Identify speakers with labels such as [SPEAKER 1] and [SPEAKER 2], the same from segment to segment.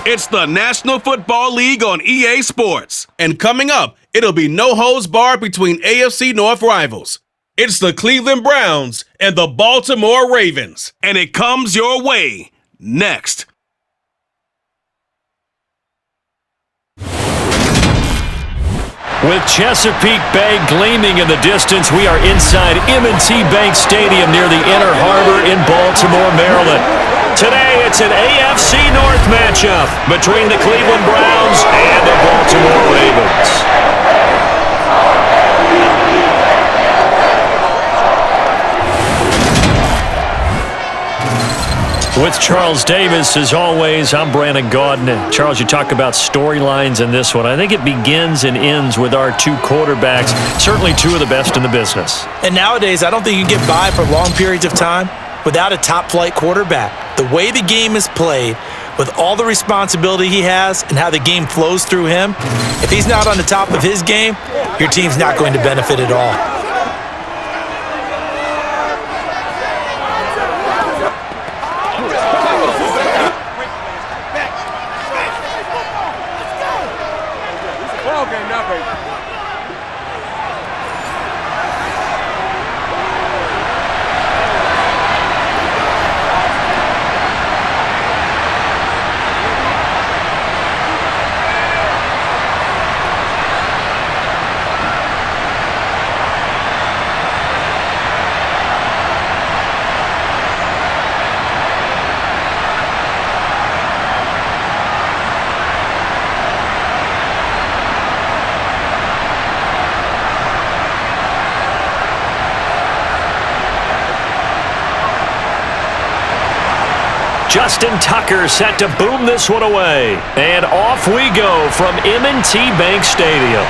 [SPEAKER 1] It's the National Football League on EA Sports. And coming up, it'll be no holds barred between AFC North rivals. It's the Cleveland Browns and the Baltimore Ravens. And it comes your way next.
[SPEAKER 2] With Chesapeake Bay gleaming in the distance, we are inside M&T Bank Stadium near the Inner Harbor in Baltimore, Maryland. Today, it's an AFC North matchup between the Cleveland Browns and the Baltimore Ravens. With Charles Davis, as always, I'm Brandon Gaudin. Charles, you talk about storylines in this one. I think it begins and ends with our two quarterbacks, certainly two of the best in the business.
[SPEAKER 3] And nowadays, I don't think you can get by for long periods of time without a top-flight quarterback. The way the game is played, with all the responsibility he has and how the game flows through him, if he's not on the top of his game, your team's not going to benefit at all.
[SPEAKER 2] Justin Tucker set to boom this one away. And off we go from M&T Bank Stadium.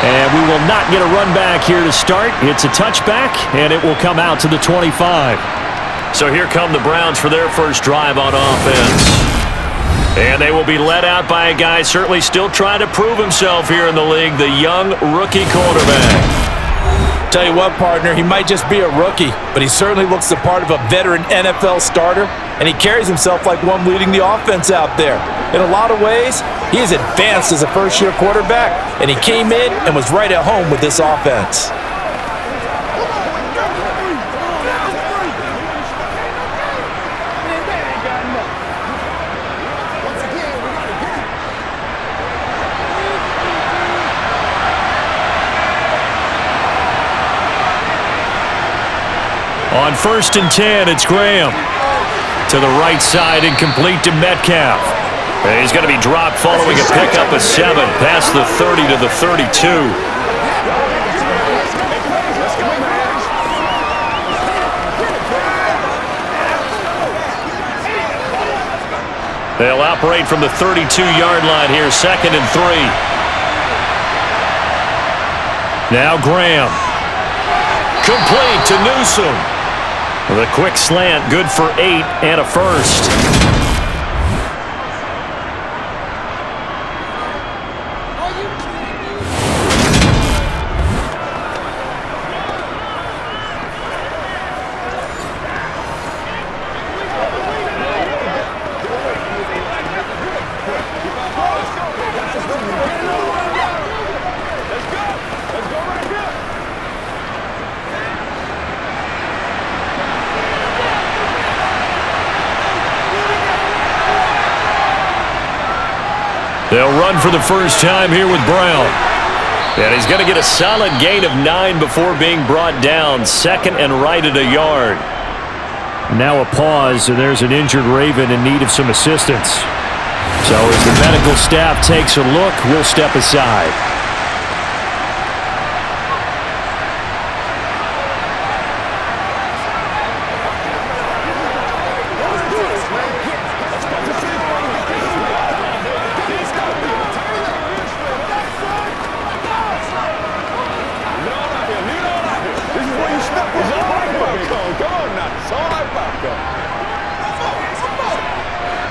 [SPEAKER 2] And we will not get a run back here to start. It's a touchback, and it will come out to the 25. So here come the Browns for their first drive on offense. And they will be led out by a guy certainly still trying to prove himself here in the league, the young rookie quarterback.
[SPEAKER 3] Tell you what, partner, he might just be a rookie, but he certainly looks the part of a veteran NFL starter, and he carries himself like one leading the offense out there. In a lot of ways, he is advanced as a first-year quarterback, and he came in and was right at home with this offense.
[SPEAKER 2] On 1st and 10, it's Graham. To the right side, incomplete to Metcalf. And he's going to be dropped following a pickup of 7, past the 30 to the 32. They'll operate from the 32-yard line here, 2nd and 3. Now Graham. Complete to Newsome. The quick slant, good for 8 and a first. They'll run for the first time here with Brown. And he's going to get a solid gain of 9 before being brought down. 2nd and right at a yard. Now a pause, and there's an injured Raven in need of some assistance. So as the medical staff takes a look, we'll step aside.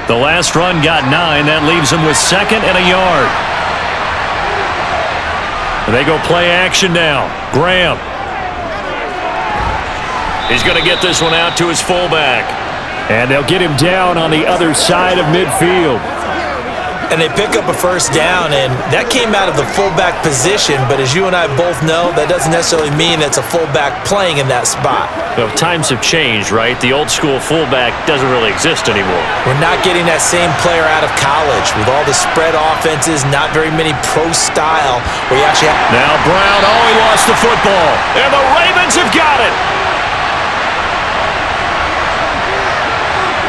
[SPEAKER 2] The last run got 9. That leaves them with 2nd and a yard. They go play action now. Graham. He's going to get this one out to his fullback. And they'll get him down on the other side of midfield.
[SPEAKER 3] And they pick up a first down, and that came out of the fullback position, but as you and I both know, that doesn't necessarily mean it's a fullback playing in that spot.
[SPEAKER 2] Well, times have changed, right? The old school fullback doesn't really exist anymore.
[SPEAKER 3] We're not getting that same player out of college with all the spread offenses, not very many pro style where you actually have...
[SPEAKER 2] Now Brown, he lost the football, and the Ravens have got it.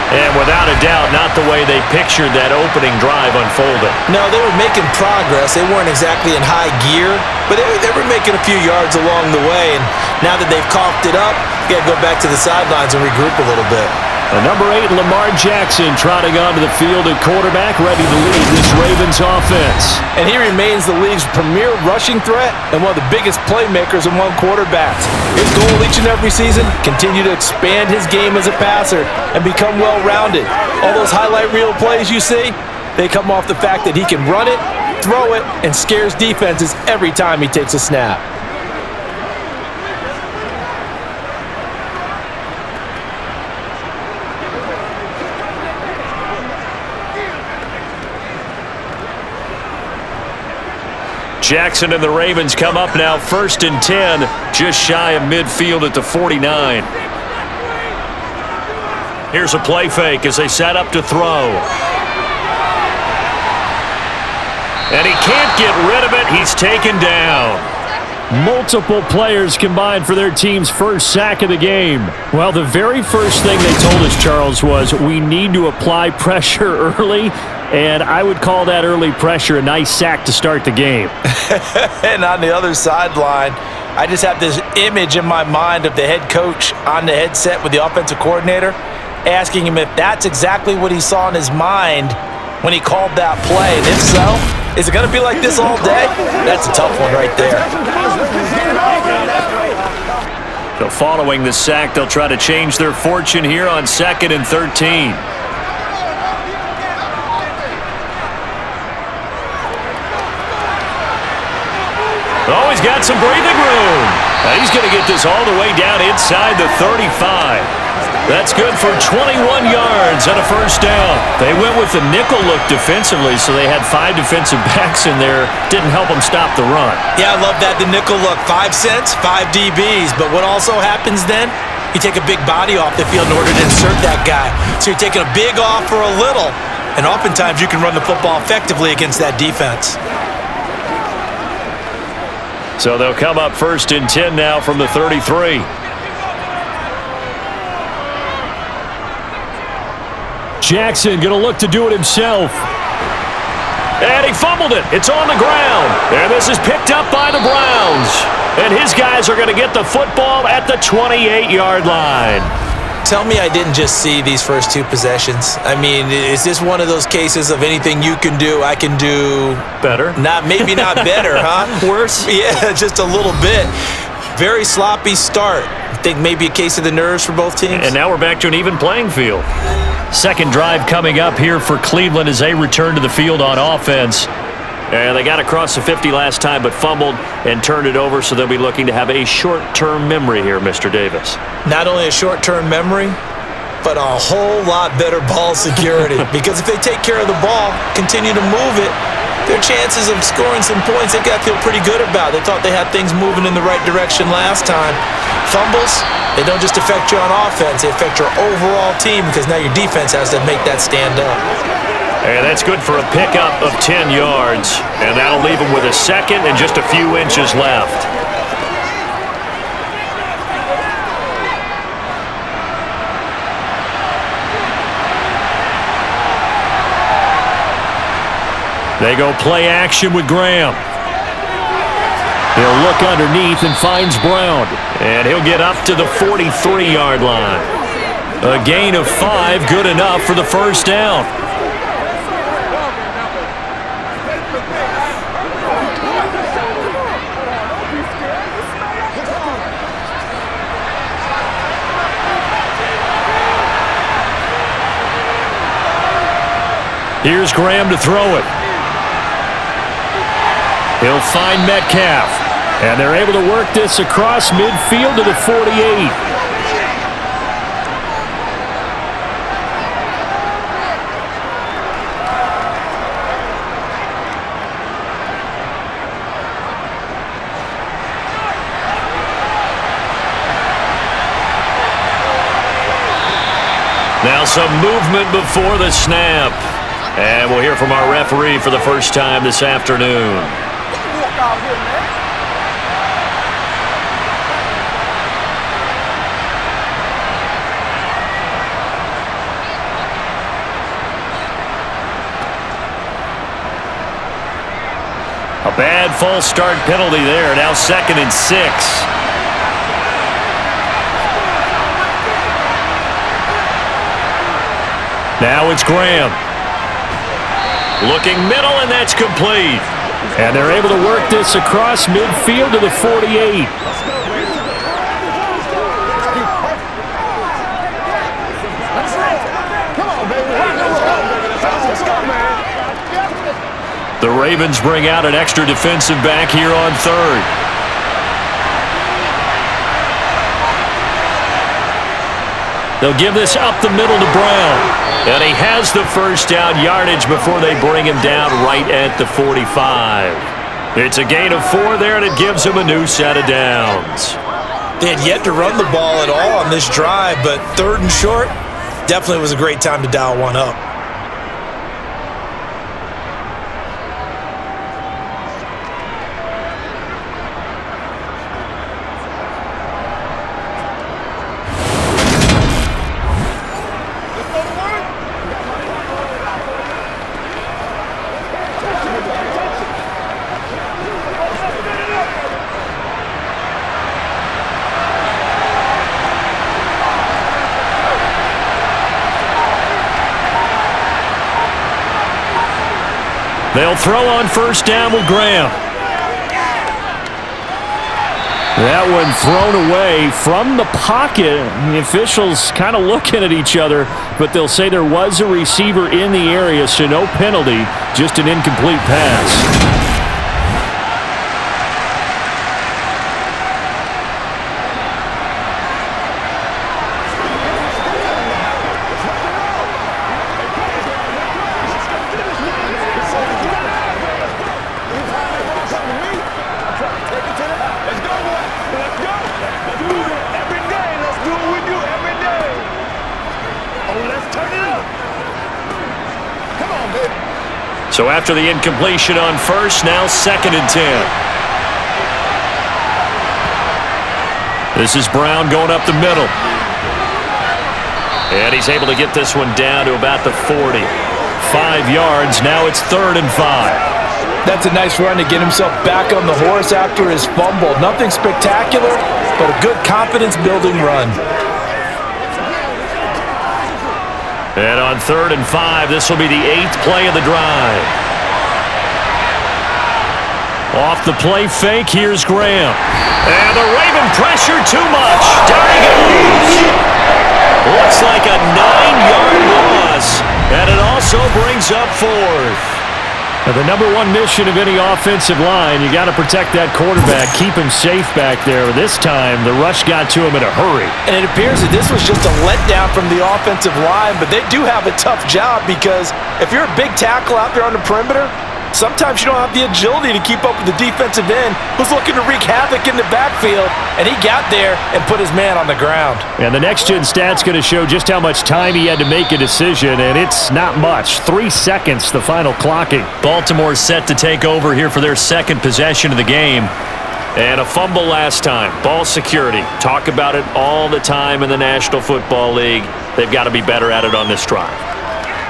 [SPEAKER 2] And without a doubt, not the way they pictured that opening drive unfolding.
[SPEAKER 3] No, they were making progress. They weren't exactly in high gear, but they were making a few yards along the way. And now that they've coughed it up, you got to go back to the sidelines and regroup a little bit.
[SPEAKER 2] Number 8, Lamar Jackson, trotting onto the field at quarterback, ready to lead this Ravens offense.
[SPEAKER 3] And he remains the league's premier rushing threat and one of the biggest playmakers among quarterbacks. His goal each and every season, continue to expand his game as a passer and become well-rounded. All those highlight reel plays you see, they come off the fact that he can run it, throw it, and scares defenses every time he takes a snap.
[SPEAKER 2] Jackson and the Ravens come up now 1st and 10, just shy of midfield at the 49. Here's a play fake as they set up to throw. And he can't get rid of it. He's taken down. Multiple players combined for their team's first sack of the game. Well, the very first thing they told us, Charles, was we need to apply pressure early. And I would call that early pressure a nice sack to start the game.
[SPEAKER 3] And on the other sideline, I just have this image in my mind of the head coach on the headset with the offensive coordinator asking him if that's exactly what he saw in his mind when he called that play. And if so, is it going to be like this all day? That's a tough one right there.
[SPEAKER 2] So following the sack, they'll try to change their fortune here on 2nd and 13. Oh, he's got some breathing room. And he's going to get this all the way down inside the 35. That's good for 21 yards and a first down. They went with the nickel look defensively, so they had 5 defensive backs in there. Didn't help them stop the run.
[SPEAKER 3] Yeah, I love that, the nickel look. 5 cents, 5 DBs. But what also happens then, you take a big body off the field in order to insert that guy. So you're taking a big off for a little. And oftentimes you can run the football effectively against that defense.
[SPEAKER 2] So they'll come up 1st and 10 now from the 33. Jackson going to look to do it himself. And he fumbled it. It's on the ground. And this is picked up by the Browns. And his guys are going to get the football at the 28-yard line.
[SPEAKER 3] Tell me I didn't just see these first 2 possessions. I mean, is this one of those cases of anything you can do, I can do
[SPEAKER 2] better?
[SPEAKER 3] Maybe not better, huh?
[SPEAKER 2] Worse?
[SPEAKER 3] Yeah, just a little bit. Very sloppy start. I think maybe a case of the nerves for both teams.
[SPEAKER 2] And now we're back to an even playing field. Second drive coming up here for Cleveland as they return to the field on offense. And they got across the 50 last time but fumbled and turned it over, so they'll be looking to have a short-term memory here, Mr. Davis.
[SPEAKER 3] Not only a short-term memory, but a whole lot better ball security. Because if they take care of the ball, continue to move it, their chances of scoring some points, they've got to feel pretty good about. They thought they had things moving in the right direction last time. Fumbles, they don't just affect you on offense, they affect your overall team because now your defense has to make that stand up.
[SPEAKER 2] And that's good for a pickup of 10 yards. And that'll leave him with a second and just a few inches left. They go play action with Graham. He'll look underneath and finds Brown. And he'll get up to the 43-yard line. A gain of 5, good enough for the first down. Here's Graham to throw it. He'll find Metcalf. And they're able to work this across midfield to the 48. Now some movement before the snap. And we'll hear from our referee for the first time this afternoon. A bad false start penalty there. Now 2nd and 6. Now it's Graham. Looking middle, and that's complete. And they're able to work this across midfield to the 48. The Ravens bring out an extra defensive back here on 3rd. They'll give this up the middle to Brown. And he has the first down yardage before they bring him down right at the 45. It's a gain of 4 there, and it gives him a new set of downs.
[SPEAKER 3] They had yet to run the ball at all on this drive, but 3rd and short definitely was a great time to dial one up.
[SPEAKER 2] They'll throw on first down with Graham. That one thrown away from the pocket. The officials kind of looking at each other, but they'll say there was a receiver in the area, so no penalty, just an incomplete pass. So after the incompletion on first, now 2nd and 10. This is Brown going up the middle. And he's able to get this one down to about the 40. 5 yards, now it's 3rd and 5.
[SPEAKER 3] That's a nice run to get himself back on the horse after his fumble. Nothing spectacular, but a good confidence-building run.
[SPEAKER 2] And on 3rd and 5, this will be the 8th play of the drive. Off the play fake, here's Graham. And the Raven pressure too much. Down he goes. Looks like a 9-yard loss. And it also brings up 4th. Now, the number one mission of any offensive line, you got to protect that quarterback, keep him safe back there. This time, the rush got to him in a hurry.
[SPEAKER 3] And it appears that this was just a letdown from the offensive line, but they do have a tough job because if you're a big tackle out there on the perimeter, sometimes you don't have the agility to keep up with the defensive end who's looking to wreak havoc in the backfield, and he got there and put his man on the ground.
[SPEAKER 2] And the next-gen stat's going to show just how much time he had to make a decision, and it's not much. 3 seconds, the final clocking. Baltimore set to take over here for their 2nd possession of the game. And a fumble last time. Ball security. Talk about it all the time in the National Football League. They've got to be better at it on this drive.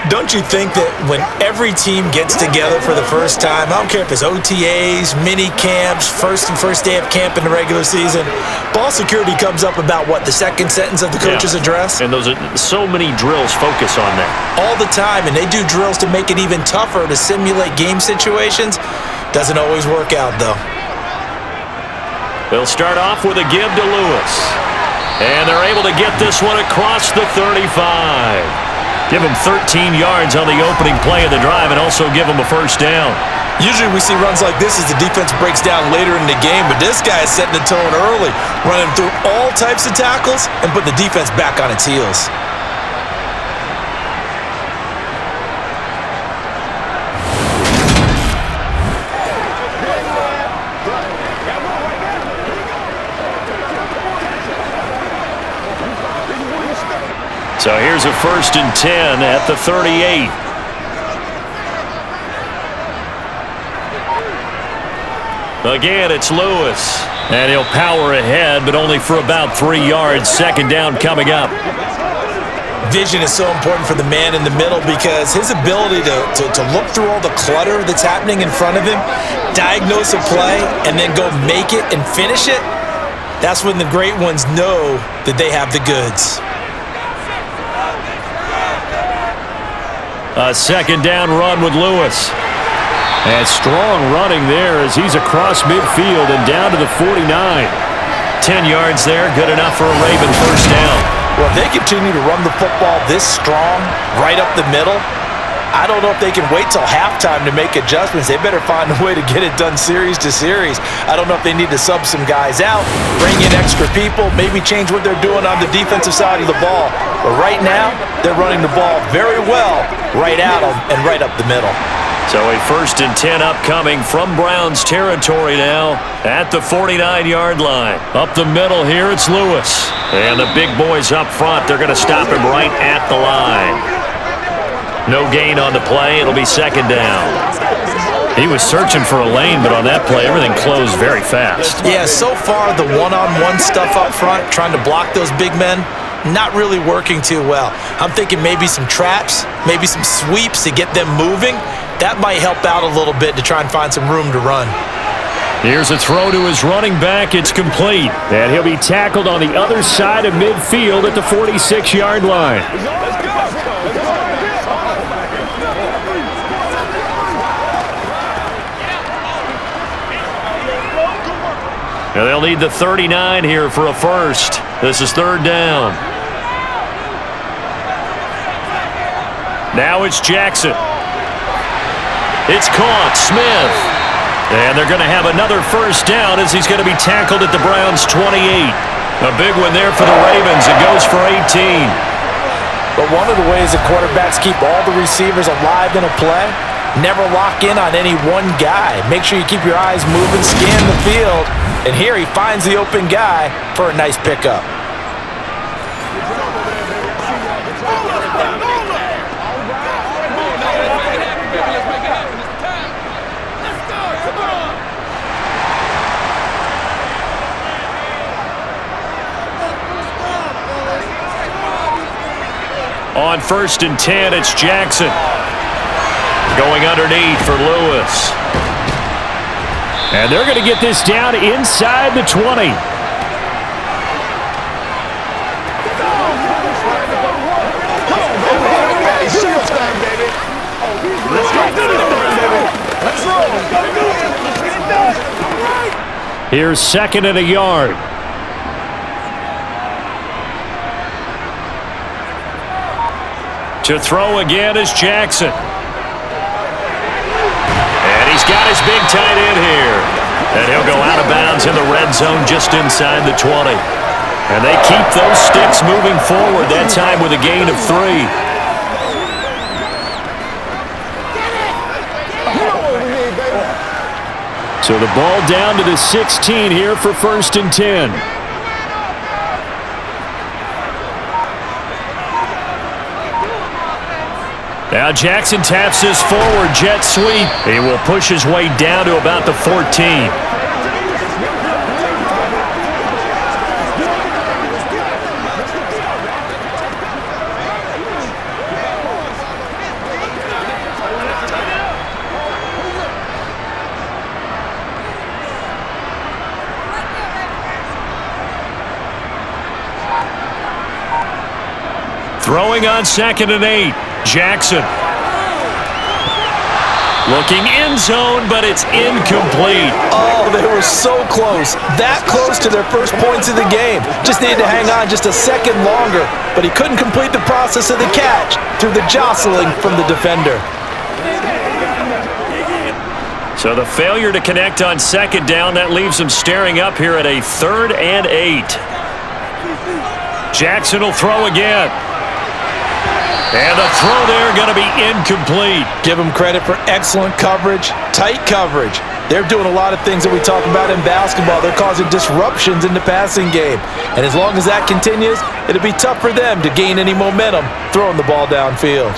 [SPEAKER 3] Don't you think that when every team gets together for the first time, I don't care if it's OTAs, mini camps, first day of camp in the regular season, ball security comes up about what, the 2nd sentence of the coach's address?
[SPEAKER 2] And those are so many drills focus on that.
[SPEAKER 3] All the time, and they do drills to make it even tougher to simulate game situations. Doesn't always work out, though.
[SPEAKER 2] They'll start off with a give to Lewis. And they're able to get this one across the 35. Give him 13 yards on the opening play of the drive and also give him a first down.
[SPEAKER 3] Usually we see runs like this as the defense breaks down later in the game, but this guy is setting the tone early, running through all types of tackles and put the defense back on its heels.
[SPEAKER 2] So here's a 1st and 10 at the 38. Again, it's Lewis. And he'll power ahead, but only for about 3 yards. 2nd down coming up.
[SPEAKER 3] Vision is so important for the man in the middle because his ability to look through all the clutter that's happening in front of him, diagnose a play, and then go make it and finish it, that's when the great ones know that they have the goods.
[SPEAKER 2] A 2nd down run with Lewis. And strong running there as he's across midfield and down to the 49. 10 yards there, good enough for a Raven 1st down.
[SPEAKER 3] Well, if they continue to run the football this strong, right up the middle, I don't know if they can wait till halftime to make adjustments. They better find a way to get it done series to series. I don't know if they need to sub some guys out, bring in extra people, maybe change what they're doing on the defensive side of the ball. But right now, they're running the ball very well right at them and right up the middle.
[SPEAKER 2] So a 1st and 10 upcoming from Browns territory now at the 49-yard line. Up the middle here, it's Lewis. And the big boys up front, they're going to stop him right at the line. No gain on the play. It'll be 2nd down. He was searching for a lane, but on that play, everything closed very fast.
[SPEAKER 3] Yeah, so far the one-on-one stuff up front, trying to block those big men, not really working too well. I'm thinking maybe some traps, maybe some sweeps to get them moving. That might help out a little bit to try and find some room to run.
[SPEAKER 2] Here's a throw to his running back. It's complete. And he'll be tackled on the other side of midfield at the 46-yard line. Now they'll need the 39 here for a 1st. This is 3rd down. Now it's Jackson. It's caught. Smith. And they're going to have another 1st down as he's going to be tackled at the Browns' 28. A big one there for the Ravens. It goes for 18.
[SPEAKER 3] But one of the ways that quarterbacks keep all the receivers alive in a play, never lock in on any one guy. Make sure you keep your eyes moving, scan the field. And here he finds the open guy for a nice pickup.
[SPEAKER 2] On 1st and 10, it's Jackson. Going underneath for Lewis. And they're going to get this down inside the 20. Here's 2nd and a yard. To throw again is Jackson. And he's got his big tight end here. And he'll go out of bounds in the red zone just inside the 20. And they keep those sticks moving forward, that time with a gain of 3. So the ball down to the 16 here for 1st and 10. Now Jackson taps his forward jet sweep. He will push his way down to about the 14. Throwing on 2nd and 8. Jackson. Looking end zone, but it's incomplete.
[SPEAKER 3] Oh, they were so close. That close to their first points of the game. Just needed to hang on just a second longer, but he couldn't complete the process of the catch through the jostling from the defender.
[SPEAKER 2] So the failure to connect on 2nd down, that leaves him staring up here at a 3rd and 8. Jackson will throw again. And the throw there going to be incomplete.
[SPEAKER 3] Give them credit for excellent coverage, tight coverage. They're doing a lot of things that we talk about in basketball. They're causing disruptions in the passing game. And as long as that continues, it'll be tough for them to gain any momentum throwing the ball downfield.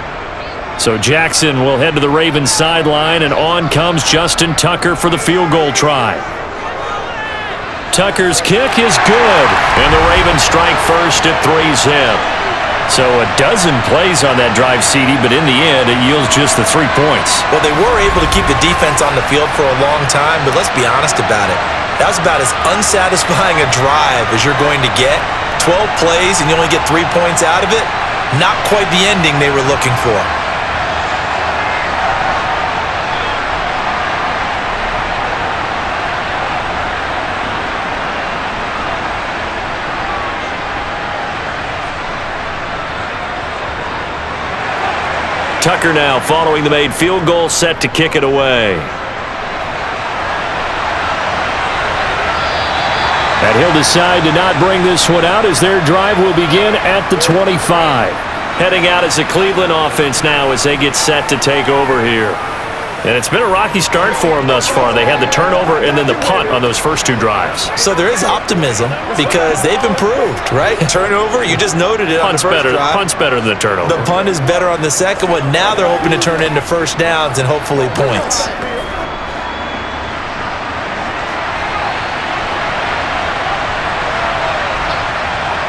[SPEAKER 2] So Jackson will head to the Ravens sideline, and on comes Justin Tucker for the field goal try. Tucker's kick is good, and the Ravens strike first at 3-zip. So a dozen plays on that drive, CD, but in the end, it yields just the 3 points.
[SPEAKER 3] Well, they were able to keep the defense on the field for a long time, but let's be honest about it. That was about as unsatisfying a drive as you're going to get. 12 plays and you only get 3 points out of it. Not quite the ending they were looking for.
[SPEAKER 2] Tucker now following the made field goal, set to kick it away. And he'll decide to not bring this one out as their drive will begin at the 25. Heading out as a Cleveland offense now as they get set to take over here. And it's been a rocky start for them thus far. They had the turnover and then the punt on those first 2 drives.
[SPEAKER 3] So there is optimism because they've improved, right? Turnover, you just noted it on the first drive.
[SPEAKER 2] Punt's better than the turnover.
[SPEAKER 3] The punt is better on the second one. Now they're hoping to turn into first downs and hopefully points.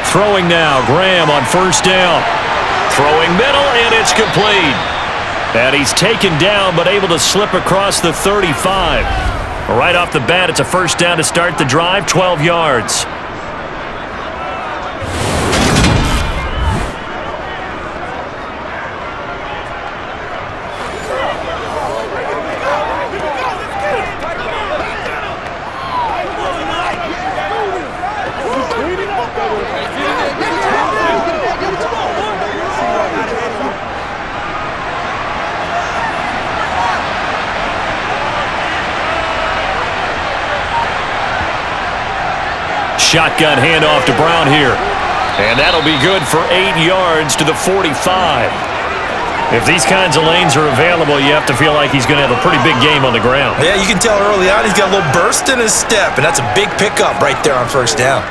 [SPEAKER 2] Throwing now, Graham on first down. Throwing middle, and it's complete. And he's taken down, but able to slip across the 35. Right off the bat, it's a first down to start the drive, 12 yards. Shotgun handoff to Brown here. And that'll be good for 8 yards to the 45. If these kinds of lanes are available, you have to feel like he's going to have a pretty big game on the ground.
[SPEAKER 3] Yeah, you can tell early on he's got a little burst in his step, and that's a big pickup right there on first down.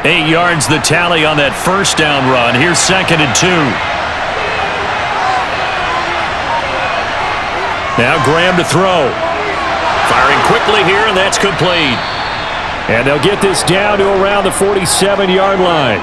[SPEAKER 2] 8 yards the tally on that first down run. Here's 2nd and 2. Now Graham to throw. Firing quickly here, and that's complete. And they'll get this down to around the 47-yard line.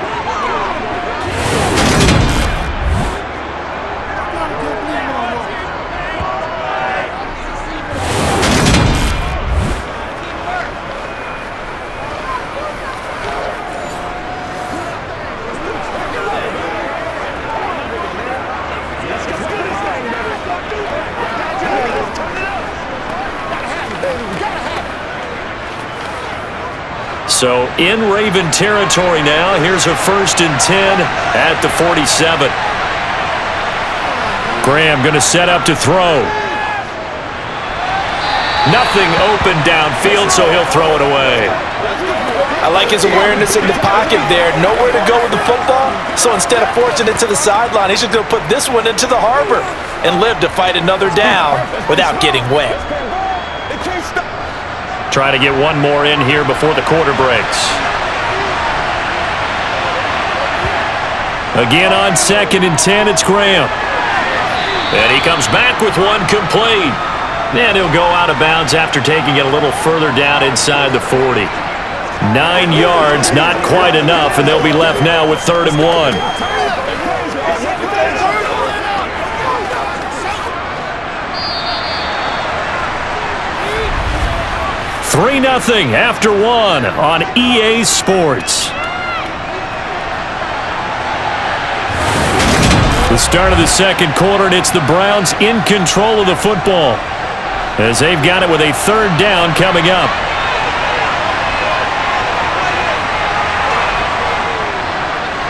[SPEAKER 2] So in Raven territory now. Here's a 1st and 10 at the 47. Graham going to set up to throw. Nothing open downfield, so he'll throw it away.
[SPEAKER 3] I like his awareness in the pocket there. Nowhere to go with the football, so instead of forcing it to the sideline, he's just going to put this one into the harbor and live to fight another down without getting wet.
[SPEAKER 2] Try to get one more in here before the quarter breaks. Again on 2nd and 10, it's Graham. And he comes back with one complete. And he'll go out of bounds after taking it a little further down inside the 40. 9 yards, not quite enough, and they'll be left now with 3rd and 1. 3-0 after 1 on EA Sports. The start of the second quarter, and it's the Browns in control of the football as they've got it with a 3rd down coming up.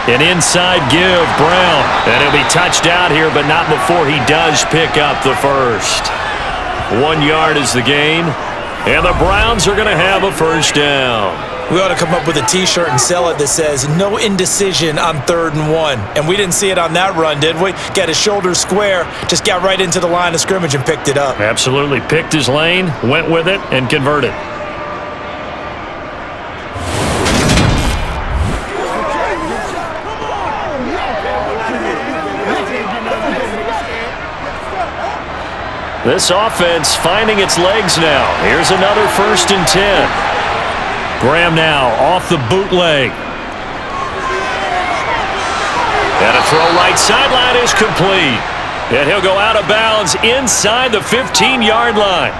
[SPEAKER 2] An inside give, Brown. And he'll be touched out here, but not before he does pick up the first. 1 yard is the gain. And the Browns are going to have a first down.
[SPEAKER 3] We ought to come up with a T-shirt and sell it that says, no indecision on 3rd and 1. And we didn't see it on that run, did we? Got his shoulders square, just got right into the line of scrimmage and picked it up.
[SPEAKER 2] Absolutely. Picked his lane, went with it, and converted. This offense finding its legs now. Here's another 1st and 10. Graham now off the bootleg. And a throw right sideline is complete. And he'll go out of bounds inside the 15-yard line.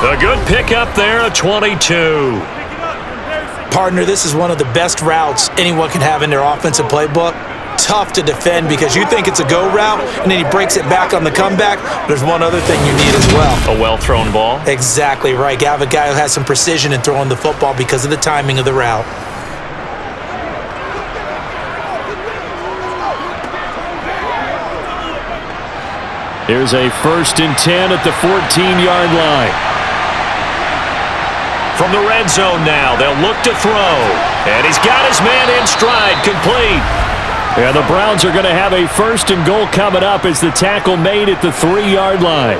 [SPEAKER 2] A good pickup there, a 22.
[SPEAKER 3] Partner, this is one of the best routes anyone can have in their offensive playbook. Tough to defend because you think it's a go route, and then he breaks it back on the comeback. There's one other thing you need as well.
[SPEAKER 2] A well-thrown ball.
[SPEAKER 3] Exactly right. You have a guy who has some precision in throwing the football because of the timing of the route.
[SPEAKER 2] Here's a 1st and 10 at the 14-yard line. From the red zone now, they'll look to throw. And he's got his man in stride, complete. And the Browns are going to have a 1st and goal coming up as the tackle made at the 3-yard line.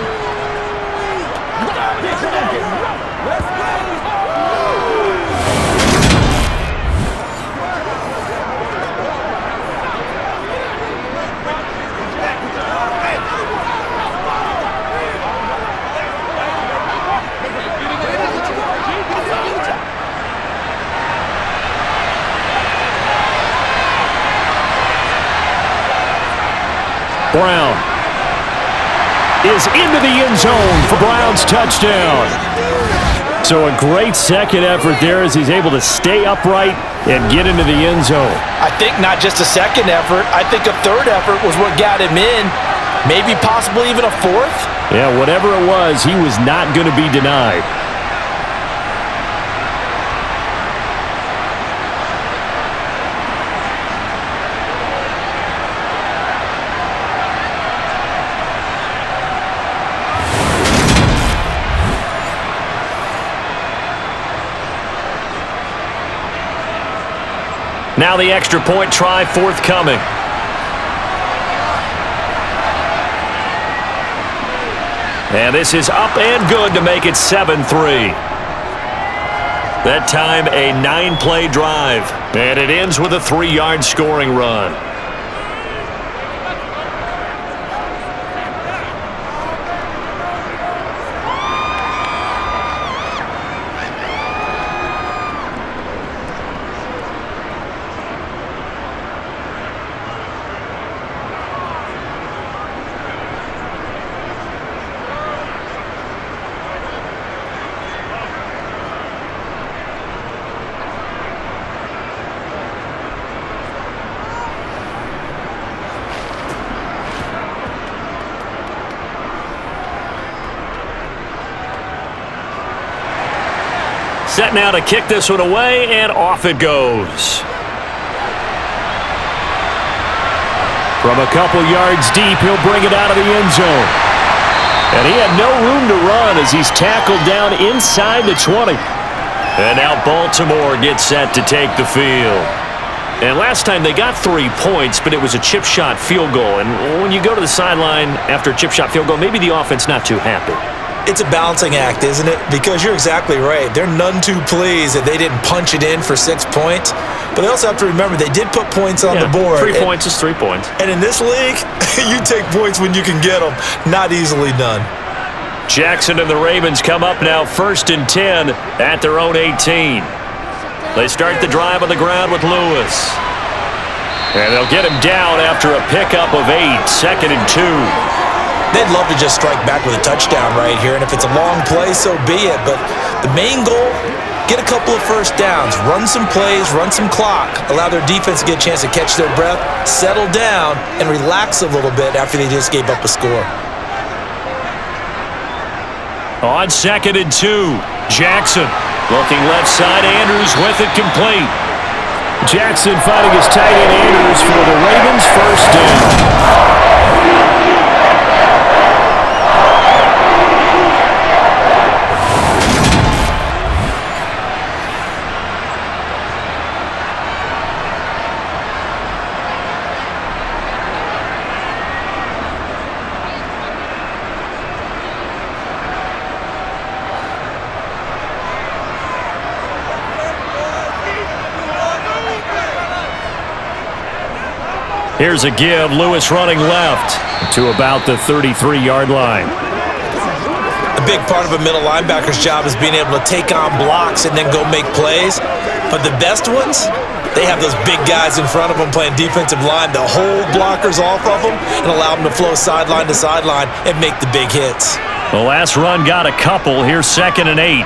[SPEAKER 2] Brown is into the end zone for Brown's touchdown. So a great second effort there as he's able to stay upright and get into the end zone.
[SPEAKER 3] I think not just a second effort. I think a third effort was what got him in. Maybe possibly even a fourth.
[SPEAKER 2] Yeah, whatever it was, he was not going to be denied. Now the extra point try forthcoming. And this is up and good to make it 7-3. That time a 9-play drive. And it ends with a 3-yard scoring run. Set now to kick this one away, and off it goes. From a couple yards deep, he'll bring it out of the end zone. And he had no room to run as he's tackled down inside the 20. And now Baltimore gets set to take the field. And last time they got 3 points, but it was a chip shot field goal. And when you go to the sideline after a chip shot field goal, maybe the offense not too happy.
[SPEAKER 3] It's a balancing act, isn't it? Because you're exactly right. They're none too pleased that they didn't punch it in for 6 points. But they also have to remember they did put points on the board.
[SPEAKER 2] 3 points is 3 points.
[SPEAKER 3] And in this league, you take points when you can get them. Not easily done.
[SPEAKER 2] Jackson and the Ravens come up now 1st and 10 at their own 18. They start the drive on the ground with Lewis. And they'll get him down after a pickup of 8, 2nd and 2.
[SPEAKER 3] They'd love to just strike back with a touchdown right here, and if it's a long play, so be it. But the main goal, get a couple of first downs, run some plays, run some clock, allow their defense to get a chance to catch their breath, settle down, and relax a little bit after they just gave up a score.
[SPEAKER 2] On 2nd and 2, Jackson looking left side, Andrews with it complete. Jackson fighting his tight end Andrews for the Ravens' first down. Here's a give. Lewis running left to about the 33-yard line.
[SPEAKER 3] A big part of a middle linebacker's job is being able to take on blocks and then go make plays. But the best ones, they have those big guys in front of them playing defensive line. They'll hold blockers off of them and allow them to flow sideline to sideline and make the big hits.
[SPEAKER 2] The last run got a couple. Here's 2nd and 8.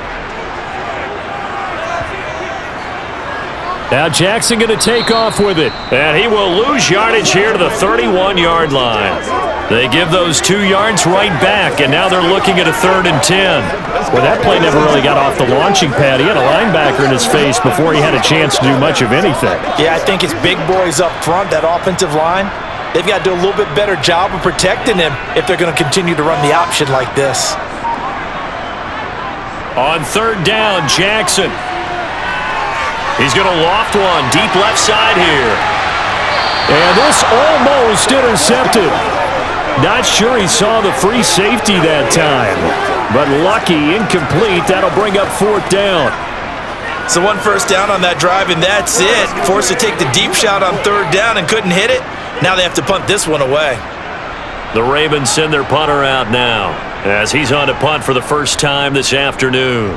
[SPEAKER 2] Now Jackson going to take off with it. And he will lose yardage here to the 31-yard line. They give those 2 yards right back, and now they're looking at a 3rd and 10. Well, that play never really got off the launching pad. He had a linebacker in his face before he had a chance to do much of anything.
[SPEAKER 3] Yeah, I think it's big boys up front, that offensive line. They've got to do a little bit better job of protecting him if they're going to continue to run the option like this.
[SPEAKER 2] On 3rd down, Jackson. He's going to loft one deep left side here. And this almost intercepted. Not sure he saw the free safety that time. But lucky, incomplete. That'll bring up 4th down.
[SPEAKER 3] So 1 first down on that drive, and that's it. Forced to take the deep shot on 3rd down and couldn't hit it. Now they have to punt this one away.
[SPEAKER 2] The Ravens send their punter out now as he's on to punt for the first time this afternoon.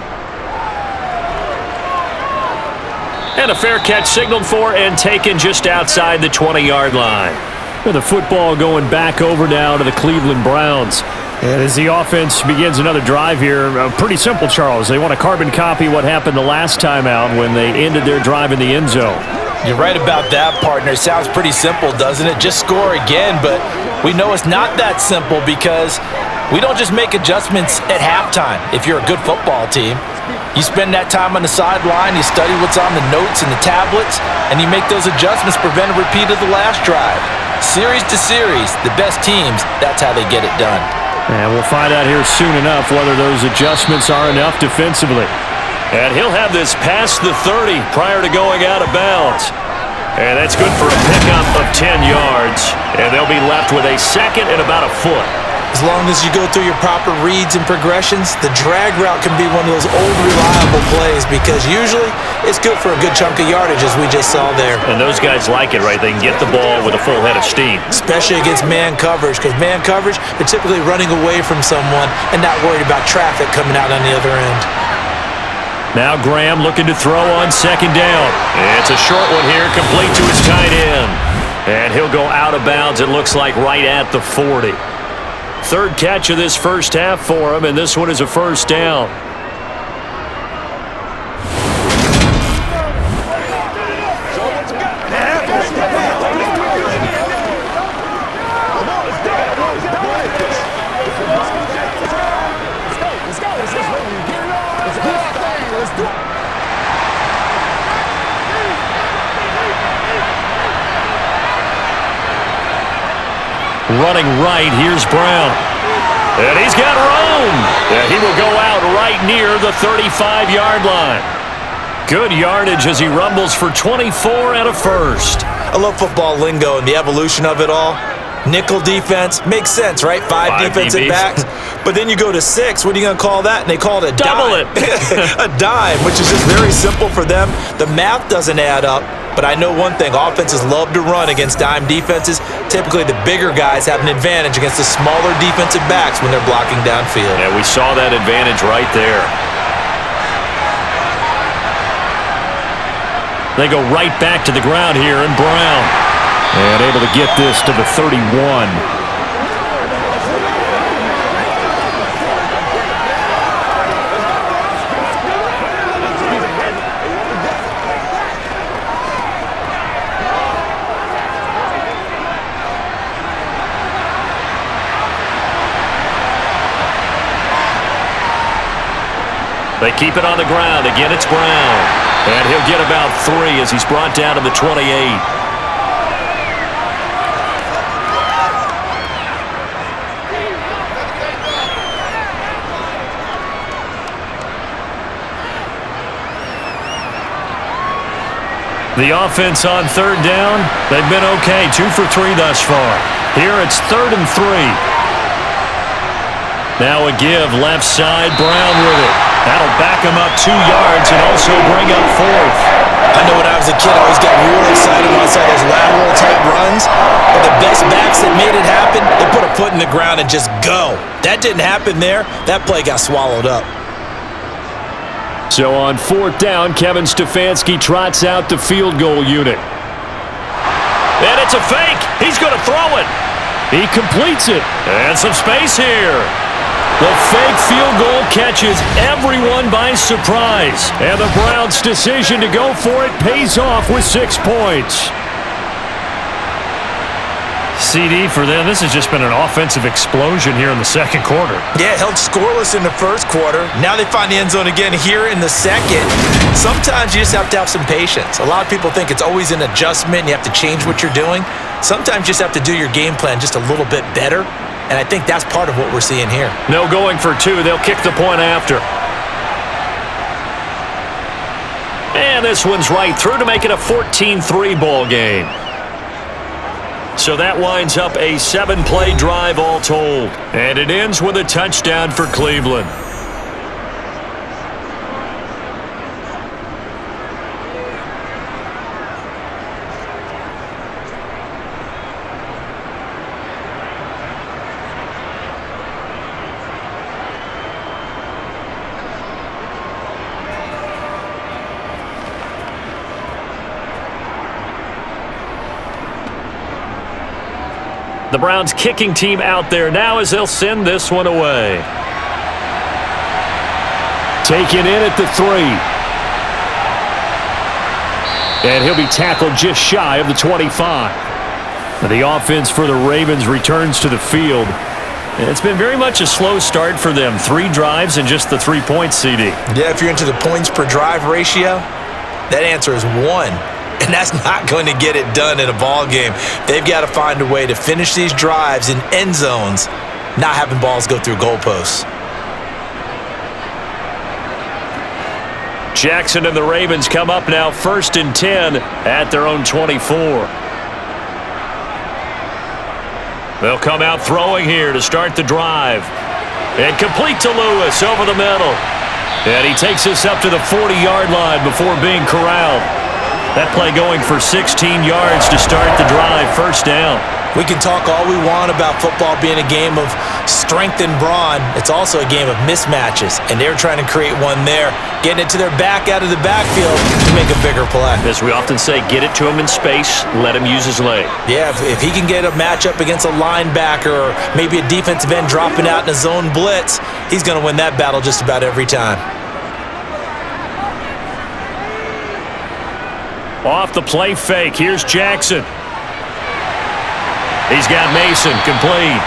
[SPEAKER 2] And a fair catch signaled for and taken just outside the 20-yard line. With the football going back over now to the Cleveland Browns. And as the offense begins another drive here, pretty simple, Charles. They want to carbon copy what happened the last time out when they ended their drive in the end zone.
[SPEAKER 3] You're right about that, partner. It sounds pretty simple, doesn't it? Just score again, but we know it's not that simple because we don't just make adjustments at halftime if you're a good football team. You spend that time on the sideline, you study what's on the notes and the tablets, and you make those adjustments, prevent a repeat of the last drive. Series to series, the best teams, that's how they get it done.
[SPEAKER 2] And we'll find out here soon enough whether those adjustments are enough defensively. And he'll have this past the 30 prior to going out of bounds. And that's good for a pickup of 10 yards. And they'll be left with a 2nd and about a foot.
[SPEAKER 3] As long as you go through your proper reads and progressions, the drag route can be one of those old reliable plays because usually it's good for a good chunk of yardage as we just saw there.
[SPEAKER 2] And those guys like it, right? They can get the ball with a full head of steam.
[SPEAKER 3] Especially against man coverage because man coverage, they're typically running away from someone and not worried about traffic coming out on the other end.
[SPEAKER 2] Now Graham looking to throw on 2nd down. It's a short one here, complete to his tight end. And he'll go out of bounds, it looks like, right at the 40. 3rd catch of this first half for him, and this one is a first down. Running right, here's Brown. And he's got room. And he will go out right near the 35-yard line. Good yardage as he rumbles for 24 and a first.
[SPEAKER 3] I love football lingo and the evolution of it all. Nickel defense makes sense, right? Five defensive
[SPEAKER 2] DBs.
[SPEAKER 3] backs. But then you go to 6. What are you going to call that? And they call it a
[SPEAKER 2] Double
[SPEAKER 3] dime.
[SPEAKER 2] it.
[SPEAKER 3] A dime, which is just very simple for them. The math doesn't add up. But I know one thing, offenses love to run against dime defenses. Typically, the bigger guys have an advantage against the smaller defensive backs when they're blocking downfield.
[SPEAKER 2] Yeah, we saw that advantage right there. They go right back to the ground here, and Brown. And able to get this to the 31. They keep it on the ground. Again, it's Brown. And he'll get about 3 as he's brought down to the 28. The offense on 3rd down, they've been okay. 2 for 3 thus far. Here it's 3rd and 3. Now a give left side, Brown with it. That'll back him up 2 yards and also bring up 4th.
[SPEAKER 3] I know when I was a kid, I always got real excited when I saw those lateral-type runs. But the best backs that made it happen, they put a foot in the ground and just go. That didn't happen there. That play got swallowed up.
[SPEAKER 2] So on 4th down, Kevin Stefanski trots out the field goal unit. And it's a fake. He's going to throw it. He completes it. And some space here. The fake field goal catches everyone by surprise. And the Browns' decision to go for it pays off with 6 points. CD, for them, this has just been an offensive explosion here in the second quarter.
[SPEAKER 3] Yeah, held scoreless in the first quarter. Now they find the end zone again here in the second. Sometimes you just have to have some patience. A lot of people think it's always an adjustment. You have to change what you're doing. Sometimes you just have to do your game plan just a little bit better. And I think that's part of what we're seeing here.
[SPEAKER 2] No going for 2. They'll kick the point after. And this one's right through to make it a 14-3 ball game. So that winds up a 7-play drive all told. And it ends with a touchdown for Cleveland. The Browns kicking team out there now as they'll send this one away. Taken in at the 3. And he'll be tackled just shy of the 25. The offense for the Ravens returns to the field. It's been very much a slow start for them. 3 drives and just the 3 points, CD.
[SPEAKER 3] Yeah, if you're into the points per drive ratio, that answer is 1. And that's not going to get it done in a ball game. They've got to find a way to finish these drives in end zones, not having balls go through goalposts.
[SPEAKER 2] Jackson and the Ravens come up now 1st and 10 at their own 24. They'll come out throwing here to start the drive. And complete to Lewis over the middle. And he takes us up to the 40-yard line before being corralled. That play going for 16 yards to start the drive, 1st down.
[SPEAKER 3] We can talk all we want about football being a game of strength and brawn. It's also a game of mismatches, and they're trying to create one there, getting it to their back out of the backfield to make a bigger play.
[SPEAKER 2] As we often say, get it to him in space, let him use his leg.
[SPEAKER 3] Yeah, if he can get a matchup against a linebacker or maybe a defensive end dropping out in a zone blitz, he's going to win that battle just about every time.
[SPEAKER 2] Off the play fake, here's Jackson. He's got Mason complete.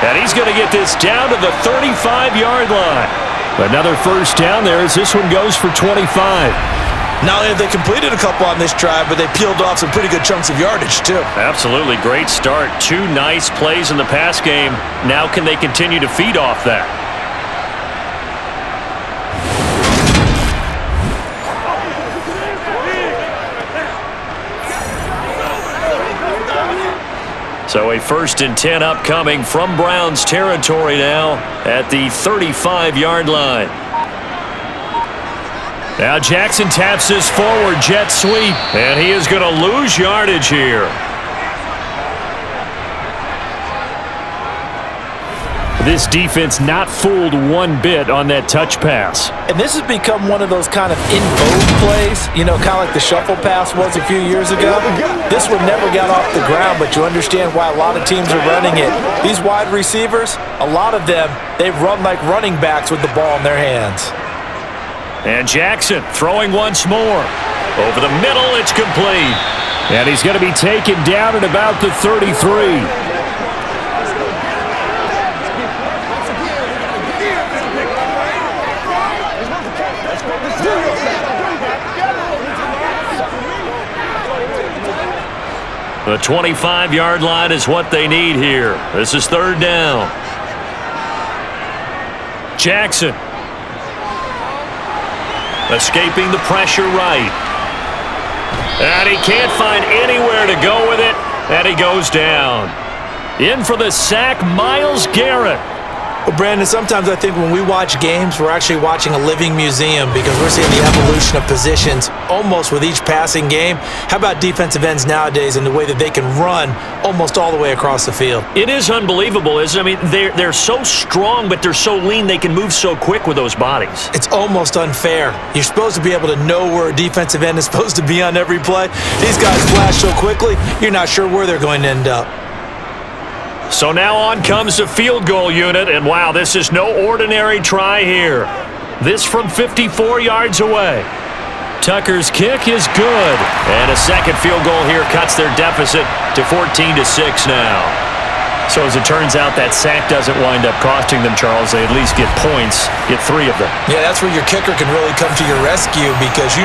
[SPEAKER 2] And he's going to get this down to the 35-yard line. Another 1st down there as this one goes for 25.
[SPEAKER 3] Not only have they completed a couple on this drive, but they peeled off some pretty good chunks of yardage, too.
[SPEAKER 2] Absolutely. Great start. 2 nice plays in the pass game. Now can they continue to feed off that? So a 1st and 10 upcoming from Browns territory now at the 35-yard line. Now Jackson taps this forward jet sweep, and he is going to lose yardage here. This defense not fooled one bit on that touch pass.
[SPEAKER 3] And this has become one of those kind of in vogue plays, you know, kind of like the shuffle pass was a few years ago. This one never got off the ground, but you understand why a lot of teams are running it. These wide receivers, a lot of them, they run like running backs with the ball in their hands.
[SPEAKER 2] And Jackson throwing once more. Over the middle, it's complete. And he's going to be taken down at about the 33. The 25-yard line is what they need here. This is 3rd down. Jackson. Escaping the pressure right. And he can't find anywhere to go with it. And he goes down. In for the sack, Myles Garrett.
[SPEAKER 3] Well, Brandon, sometimes I think when we watch games, we're actually watching a living museum because we're seeing the evolution of positions almost with each passing game. How about defensive ends nowadays and the way that they can run almost all the way across the field?
[SPEAKER 2] It is unbelievable, isn't it? I mean, they're so strong, but they're so lean, they can move so quick with those bodies.
[SPEAKER 3] It's almost unfair. You're supposed to be able to know where a defensive end is supposed to be on every play. These guys flash so quickly, you're not sure where they're going to end up.
[SPEAKER 2] So now on comes the field goal unit, and wow, this is no ordinary try here. This from 54 yards away. Tucker's kick is good, and a second field goal here cuts their deficit to 14-6 now. So as it turns out, that sack doesn't wind up costing them, Charles. They at least get points, get 3 of them.
[SPEAKER 3] Yeah, that's where your kicker can really come to your rescue because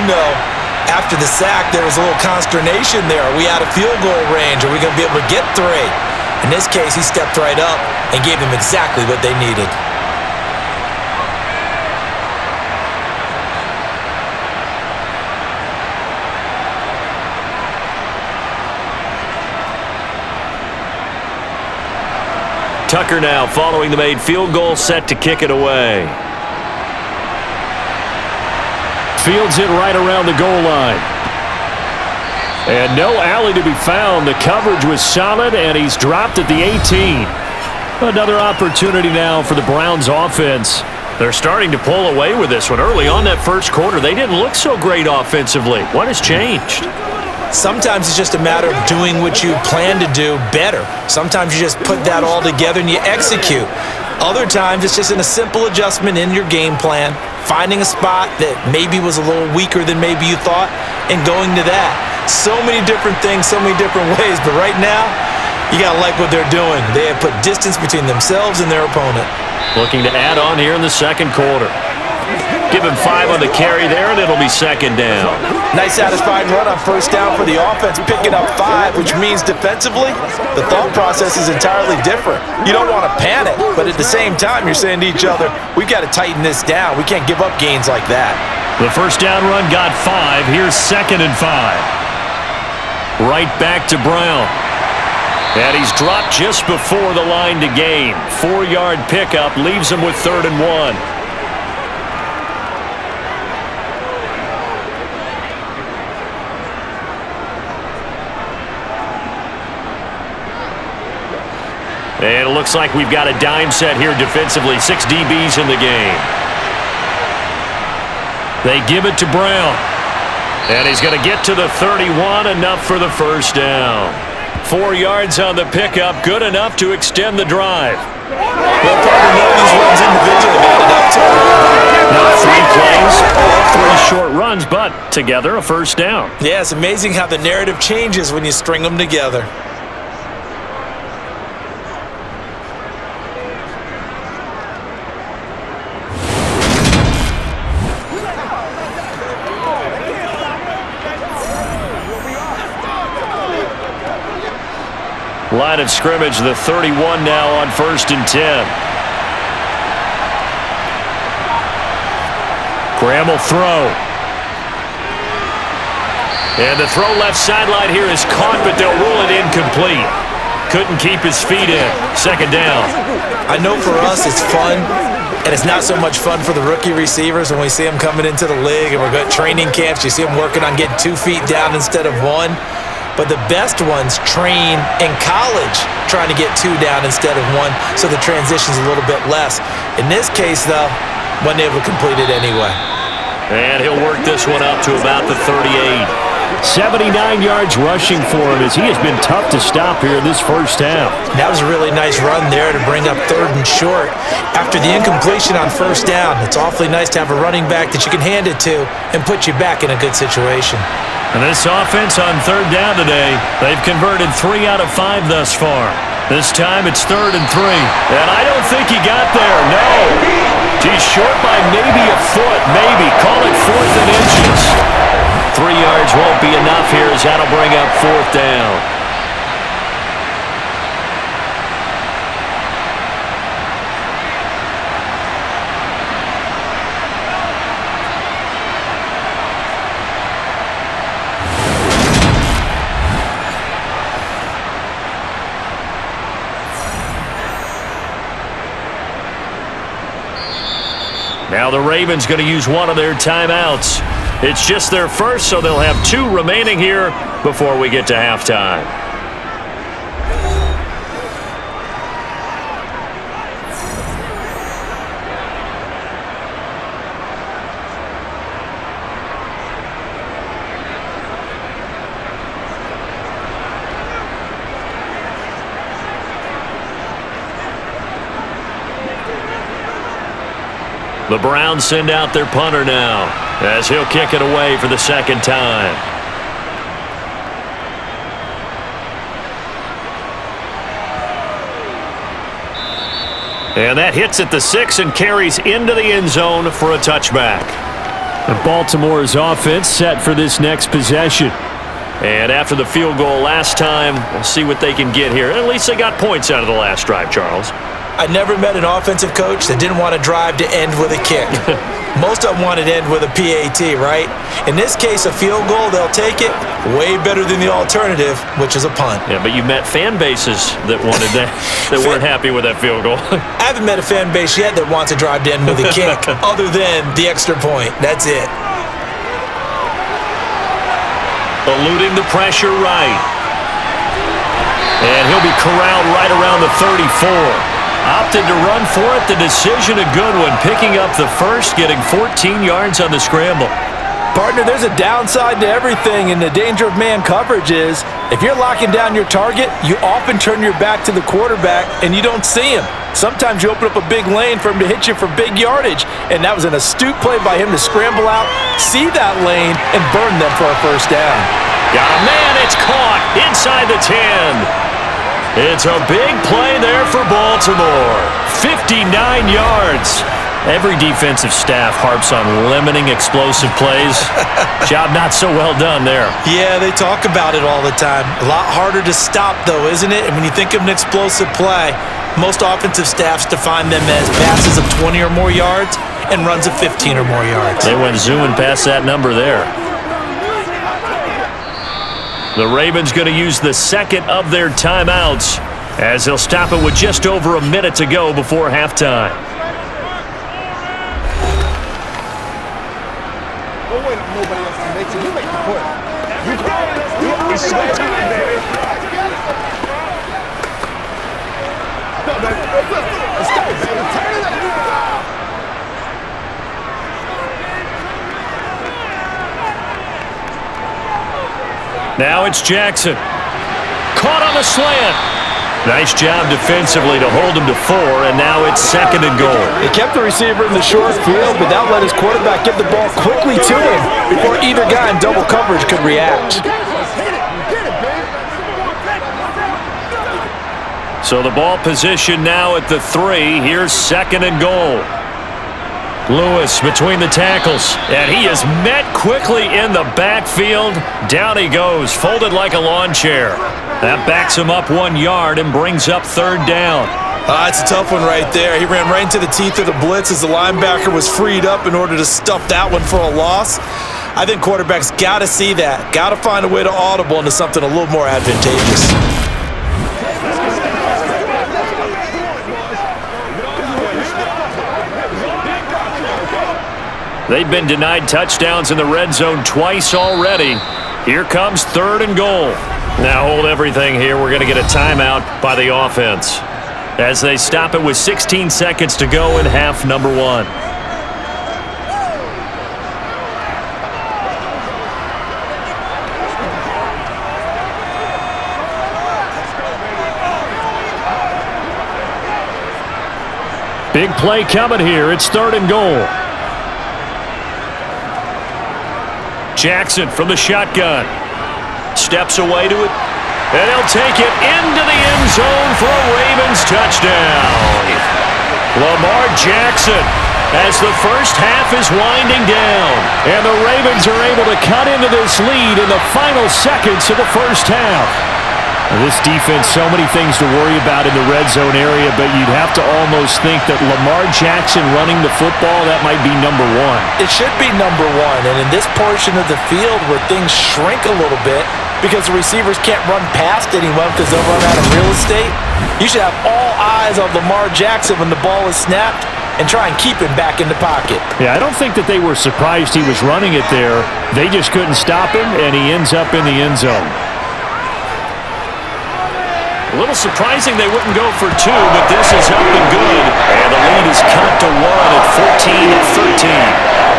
[SPEAKER 3] after the sack, there was a little consternation there. Are we out of field goal range? Are we going to be able to get 3? In this case, he stepped right up and gave them exactly what they needed.
[SPEAKER 2] Tucker now following the made field goal, set to kick it away. Fields it right around the goal line. And no alley to be found. The coverage was solid, and he's dropped at the 18. Another opportunity now for the Browns offense. They're starting to pull away with this one. Early on that first quarter, they didn't look so great offensively. What has changed?
[SPEAKER 3] Sometimes it's just a matter of doing what you plan to do better. Sometimes you just put that all together and you execute. Other times it's just a simple adjustment in your game plan, finding a spot that maybe was a little weaker than maybe you thought, and going to that. So many different things, so many different ways, but right now, you got to like what they're doing. They have put distance between themselves and their opponent.
[SPEAKER 2] Looking to add on here in the second quarter. Give him 5 on the carry there, and it'll be second down.
[SPEAKER 3] Nice satisfying run on first down for the offense, picking up 5, which means defensively, the thought process is entirely different. You don't want to panic, but at the same time, you're saying to each other, we've got to tighten this down. We can't give up gains like that.
[SPEAKER 2] The first down run got 5. Here's 2nd and 5. Right back to Brown. And he's dropped just before the line to gain. 4-yard pickup leaves him with 3rd and 1. And it looks like we've got a dime set here defensively. 6 DBs in the game. They give it to Brown. And he's going to get to the 31, enough for the first down. 4 yards on the pickup, good enough to extend the drive.
[SPEAKER 3] Well, partner, none of these runs individually added up to
[SPEAKER 2] Not 3 plays, all 3 short runs, but together a first down.
[SPEAKER 3] Yeah, it's amazing how the narrative changes when you string them together.
[SPEAKER 2] Line of scrimmage, the 31 now on 1st and 10. Graham will throw. And the throw left sideline here is caught, but they'll rule it incomplete. Couldn't keep his feet in. 2nd down.
[SPEAKER 3] I know for us it's fun, and it's not so much fun for the rookie receivers when we see them coming into the league and we're going to training camps. You see them working on getting 2 feet down instead of 1. But the best ones train in college trying to get 2 down instead of 1, so the transition's a little bit less. In this case, though, wasn't able to complete it anyway.
[SPEAKER 2] And he'll work this one up to about the 38. 79 yards rushing for him as he has been tough to stop here in this first half.
[SPEAKER 3] That was a really nice run there to bring up 3rd and short. After the incompletion on first down, it's awfully nice to have a running back that you can hand it to and put you back in a good situation.
[SPEAKER 2] And this offense on 3rd down today, they've converted 3 out of 5 thus far. This time it's 3rd and 3. And I don't think he got there, no. He's short by maybe a foot, maybe. Call it 4th and inches. 3 yards won't be enough here as that'll bring up 4th down. Now the Ravens going to use one of their timeouts. It's just their first, so they'll have 2 remaining here before we get to halftime. The Browns send out their punter now, as he'll kick it away for the second time. And that hits at the 6 and carries into the end zone for a touchback.
[SPEAKER 4] And Baltimore's offense set for this next possession.
[SPEAKER 2] And after the field goal last time, we'll see what they can get here. At least they got points out of the last drive, Charles.
[SPEAKER 3] I never met an offensive coach that didn't want to drive to end with a kick. Most of them wanted to end with a PAT, right? In this case, a field goal, they'll take it. Way better than the alternative, which is a punt.
[SPEAKER 2] Yeah, but you met fan bases that wanted that, that weren't happy with that field goal.
[SPEAKER 3] I haven't met a fan base yet that wants to drive to end with a kick, other than the extra point. That's it.
[SPEAKER 2] Eluding the pressure right. And he'll be corralled right around the 34. Opted to run for it. The decision a good one. Picking up the first, getting 14 yards on the scramble.
[SPEAKER 3] Partner, there's a downside to everything, and the danger of man coverage is if you're locking down your target, you often turn your back to the quarterback and you don't see him. Sometimes you open up a big lane for him to hit you for big yardage, and that was an astute play by him to scramble out, see that lane, and burn them for a first down.
[SPEAKER 2] Got a man. It's caught inside the 10. It's a big play there for Baltimore. 59 yards. Every defensive staff harps on limiting explosive plays. Job not so well done there.
[SPEAKER 3] Yeah, they talk about it all the time. A lot harder to stop, though, isn't it? And when you think of an explosive play, most offensive staffs define them as passes of 20 or more yards and runs of 15 or more yards.
[SPEAKER 2] They went zooming past that number there. The Ravens going to use the second of their timeouts as they'll stop it with just over a minute to go before halftime.
[SPEAKER 5] Don't wait on nobody else to make it. You make the play. It's showtime, baby. Let's go, baby. Turn it up.
[SPEAKER 2] Now it's Jackson. Caught on the slant. Nice job defensively to hold him to 4, and now it's 2nd and goal.
[SPEAKER 3] They kept the receiver in the short field, but that let his quarterback get the ball quickly to him before either guy in double coverage could react.
[SPEAKER 2] So the ball position now at the 3. Here's 2nd and goal. Lewis between the tackles, and he is met quickly in the backfield. Down he goes, folded like a lawn chair. That backs him up 1 yard and brings up 3rd down.
[SPEAKER 3] It's a tough one right there. He ran right into the teeth of the blitz as the linebacker was freed up in order to stuff that one for a loss. I think quarterbacks got to see that. Got to find a way to audible into something a little more advantageous.
[SPEAKER 2] They've been denied touchdowns in the red zone twice already. Here comes 3rd and goal. Now hold everything here. We're going to get a timeout by the offense as they stop it with 16 seconds to go in half number 1. Big play coming here. It's 3rd and goal. Jackson from the shotgun. Steps away to it. And he'll take it into the end zone for a Ravens touchdown. Lamar Jackson as the first half is winding down. And the Ravens are able to cut into this lead in the final seconds of the first half.
[SPEAKER 4] This defense, so many things to worry about in the red zone area, but you'd have to almost think that Lamar Jackson running the football, that might be number 1.
[SPEAKER 3] It should be number 1, and in this portion of the field where things shrink a little bit, because the receivers can't run past anyone because they'll run out of real estate. You should have all eyes on Lamar Jackson when the ball is snapped and try and keep him back in the pocket.
[SPEAKER 4] Yeah, I don't think that they were surprised he was running it there. They just couldn't stop him, and he ends up in the end zone.
[SPEAKER 2] A little surprising they wouldn't go for 2, but this is up and good. And the lead is cut to 1 at 14-13.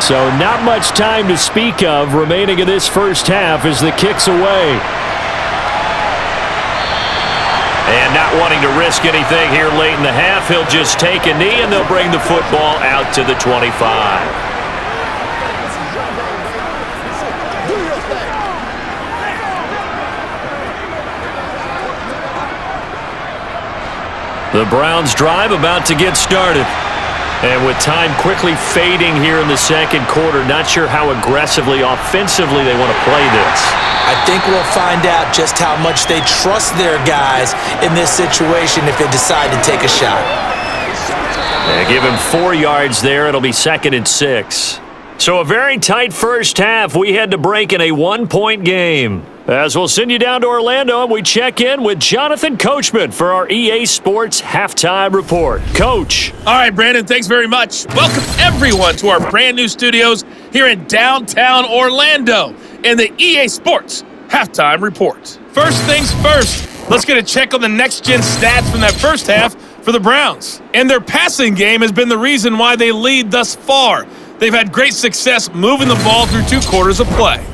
[SPEAKER 4] So not much time to speak of remaining in this first half as the kick's away.
[SPEAKER 2] And not wanting to risk anything here late in the half, he'll just take a knee and they'll bring the football out to the 25. The Browns drive about to get started. And with time quickly fading here in the second quarter, not sure how aggressively, offensively they want to play this.
[SPEAKER 3] I think we'll find out just how much they trust their guys in this situation if they decide to take a shot.
[SPEAKER 2] And give him 4 yards there. It'll be 2nd and 6. So a very tight first half. We had to break in a 1-point game. As we'll send you down to Orlando, and we check in with Jonathan Coachman for our EA Sports Halftime Report. Coach.
[SPEAKER 6] All right, Brandon, thanks very much. Welcome, everyone, to our brand new studios here in downtown Orlando in the EA Sports Halftime Report. First things first, let's get a check on the next-gen stats from that first half for the Browns. And their passing game has been the reason why they lead thus far. They've had great success moving the ball through 2 quarters of play.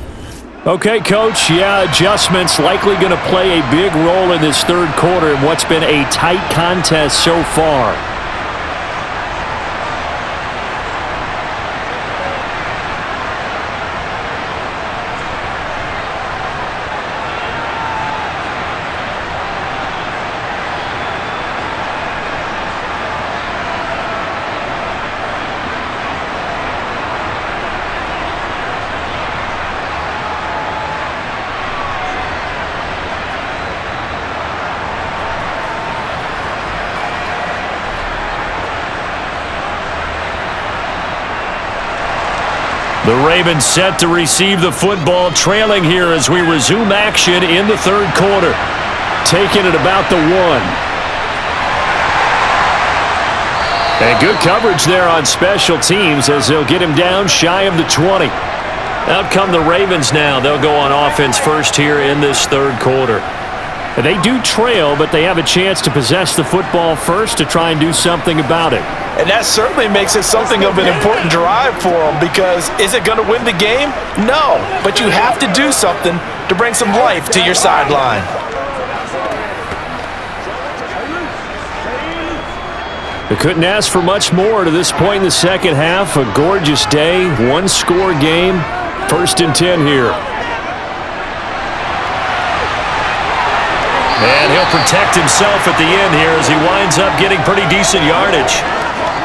[SPEAKER 4] Okay, Coach, adjustments likely going to play a big role in this third quarter in what's been a tight contest so far.
[SPEAKER 2] The Ravens set to receive the football, trailing here as we resume action in the third quarter.
[SPEAKER 4] Taking it about the 1. And good coverage there on special teams as they'll get him down shy of the 20.
[SPEAKER 2] Out come the Ravens now. They'll go on offense first here in this third quarter.
[SPEAKER 4] They do trail, but they have a chance to possess the football first to try and do something about it.
[SPEAKER 3] And that certainly makes it something of an important drive for them because is it going to win the game? No, but you have to do something to bring some life to your sideline.
[SPEAKER 4] They couldn't ask for much more to this point in the second half. A gorgeous day, 1-score game, 1st and 10 here.
[SPEAKER 2] And he'll protect himself at the end here as he winds up getting pretty decent yardage.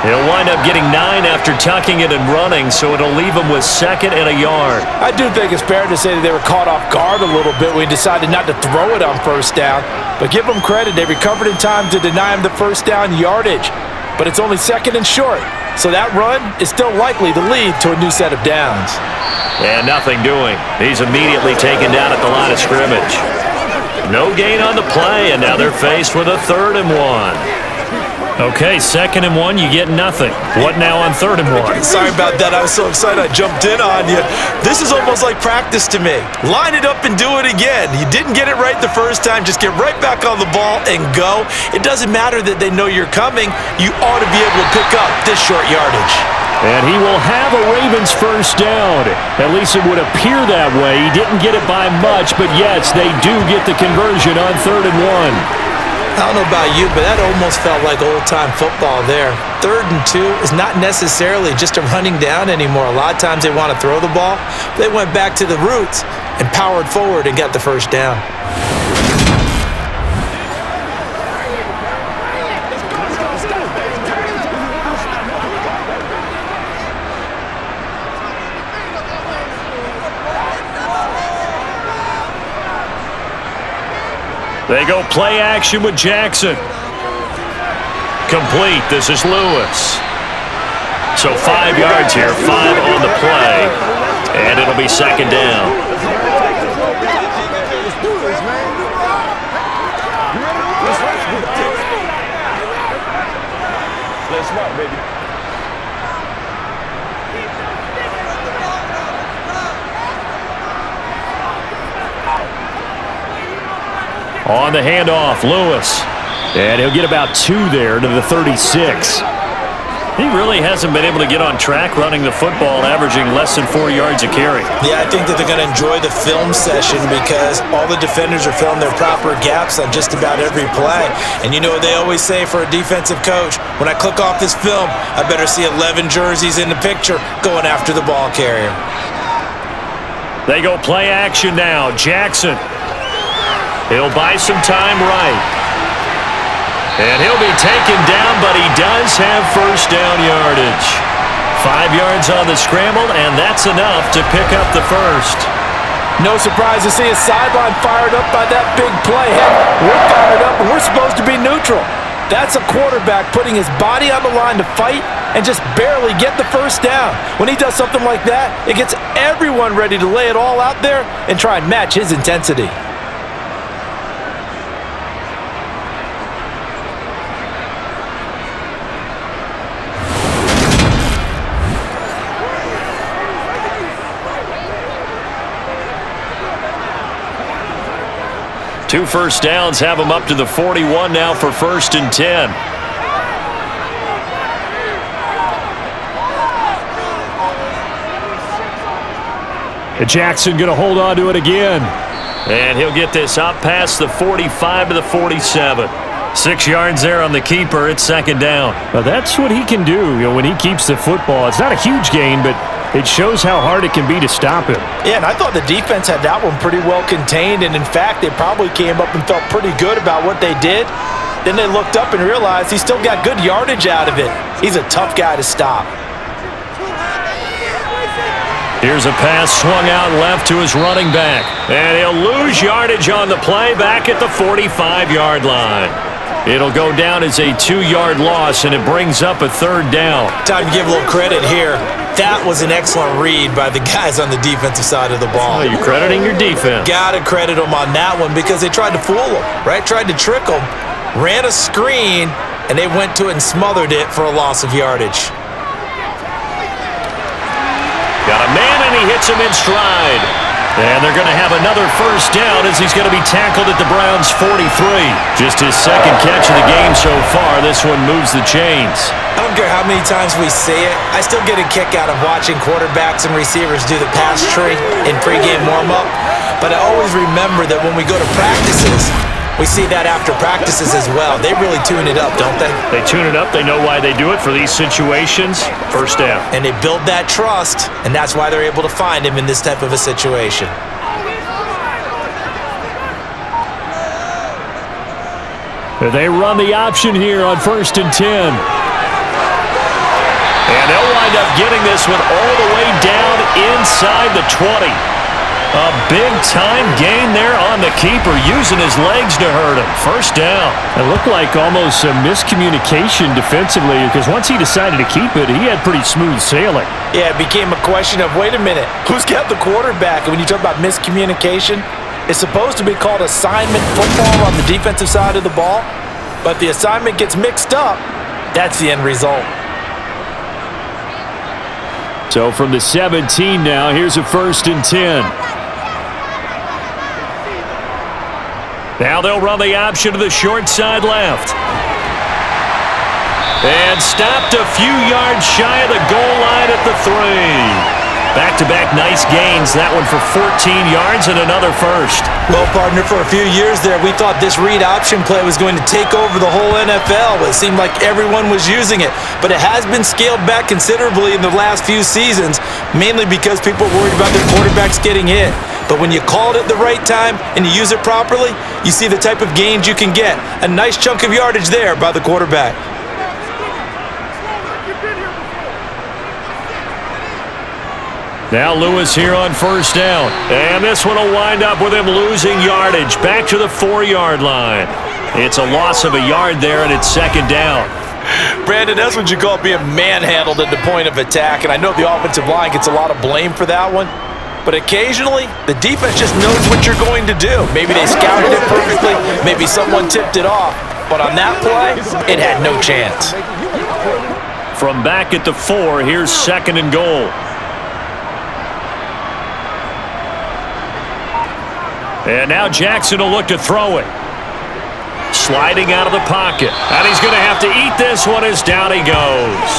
[SPEAKER 2] He'll wind up getting 9 after tucking it and running, so it'll leave him with 2nd and a yard.
[SPEAKER 3] I do think it's fair to say that they were caught off guard a little bit when he decided not to throw it on first down. But give them credit, they recovered in time to deny him the first down yardage. But it's only 2nd and short, so that run is still likely to lead to a new set of downs.
[SPEAKER 2] And nothing doing. He's immediately taken down at the line of scrimmage. No gain on the play, and now they're faced with a 3rd and 1. Okay, 2nd and 1, you get nothing. What now on 3rd and 1?
[SPEAKER 3] Sorry about that. I was so excited I jumped in on you. This is almost like practice to me. Line it up and do it again. You didn't get it right the first time. Just get right back on the ball and go. It doesn't matter that they know you're coming. You ought to be able to pick up this short yardage.
[SPEAKER 4] And he will have a Ravens first down. At least it would appear that way. He didn't get it by much, but yes, they do get the conversion on 3rd and 1.
[SPEAKER 3] I don't know about you, but that almost felt like old-time football there. 3rd and 2 is not necessarily just a running down anymore. A lot of times they want to throw the ball. They went back to the roots, and powered forward and got the first down.
[SPEAKER 2] They go play action with Jackson. Complete. This is Lewis. So 5 yards here, 5 on the play, and it'll be second down.
[SPEAKER 5] Let's rock, baby.
[SPEAKER 2] On the handoff, Lewis. And he'll get about 2 there to the 36. He really hasn't been able to get on track running the football, averaging less than 4 yards a carry.
[SPEAKER 3] Yeah, I think that they're going to enjoy the film session because all the defenders are filling their proper gaps on just about every play. And you know what they always say for a defensive coach? When I click off this film, I better see 11 jerseys in the picture going after the ball carrier.
[SPEAKER 2] They go play action now. Jackson. He'll buy some time right. And he'll be taken down, but he does have first down yardage. 5 yards on the scramble, and that's enough to pick up the first.
[SPEAKER 3] No surprise to see his sideline fired up by that big play. Heck, we're fired up, and we're supposed to be neutral. That's a quarterback putting his body on the line to fight and just barely get the first down. When he does something like that, it gets everyone ready to lay it all out there and try and match his intensity.
[SPEAKER 2] Two first downs have him up to the 41 now for 1st and 10.
[SPEAKER 4] Jackson going to hold on to it again.
[SPEAKER 2] And he'll get this up past the 45 to the 47. 6 yards there on the keeper. It's second down.
[SPEAKER 4] Well, that's what he can do, when he keeps the football. It's not a huge gain, but it shows how hard it can be to stop him.
[SPEAKER 3] Yeah, and I thought the defense had that one pretty well contained, and in fact, they probably came up and felt pretty good about what they did. Then they looked up and realized he still got good yardage out of it. He's a tough guy to stop.
[SPEAKER 2] Here's a pass swung out left to his running back. And he'll lose yardage on the play back at the 45-yard line. It'll go down as a 2-yard loss, and it brings up a third down.
[SPEAKER 3] Time to give a little credit here. That was an excellent read by the guys on the defensive side of the ball.
[SPEAKER 2] Oh, you're crediting your defense.
[SPEAKER 3] Gotta credit them on that one because they tried to fool them, right? Tried to trick them, ran a screen, and they went to it and smothered it for a loss of yardage.
[SPEAKER 2] Got a man, and he hits him in stride. And they're going to have another first down as he's going to be tackled at the Browns' 43. Just his second catch of the game so far. This one moves the chains.
[SPEAKER 3] I don't care how many times we say it, I still get a kick out of watching quarterbacks and receivers do the pass tree in pregame warm-up. But I always remember that when we go to practices, we see that after practices as well. They really tune it up, don't they?
[SPEAKER 2] They tune it up. They know why they do it for these situations. First down.
[SPEAKER 3] And they build that trust, and that's why they're able to find him in this type of a situation.
[SPEAKER 4] They run the option here on 1st and 10.
[SPEAKER 2] And they'll wind up getting this one all the way down inside the 20. A big-time gain there on the keeper, using his legs to hurt him. First down.
[SPEAKER 4] It looked like almost a miscommunication defensively because once he decided to keep it, he had pretty smooth sailing.
[SPEAKER 3] Yeah, it became a question of, wait a minute, who's got the quarterback? And when you talk about miscommunication, it's supposed to be called assignment football on the defensive side of the ball. But the assignment gets mixed up. That's the end result.
[SPEAKER 4] So from the 17 now, here's a 1st and 10.
[SPEAKER 2] Now they'll run the option to the short side left. And stopped a few yards shy of the goal line at the 3. Back-to-back nice gains. That one for 14 yards and another first.
[SPEAKER 3] Well, partner, for a few years there, we thought this read option play was going to take over the whole NFL. It seemed like everyone was using it. But it has been scaled back considerably in the last few seasons, mainly because people are worried about their quarterbacks getting hit. But when you call it at the right time and you use it properly, you see the type of gains you can get. A nice chunk of yardage there by the quarterback.
[SPEAKER 4] Now Lewis here on first down. And this one will wind up with him losing yardage. Back to the 4-yard line. It's a loss of a yard there, and it's second down.
[SPEAKER 3] Brandon, that's what you call being manhandled at the point of attack. And I know the offensive line gets a lot of blame for that one. But occasionally, the defense just knows what you're going to do. Maybe they scouted it perfectly. Maybe someone tipped it off. But on that play, it had no chance.
[SPEAKER 4] From back at the 4, here's second and goal. And now Jackson will look to throw it. Sliding out of the pocket. And he's going to have to eat this one as down he goes.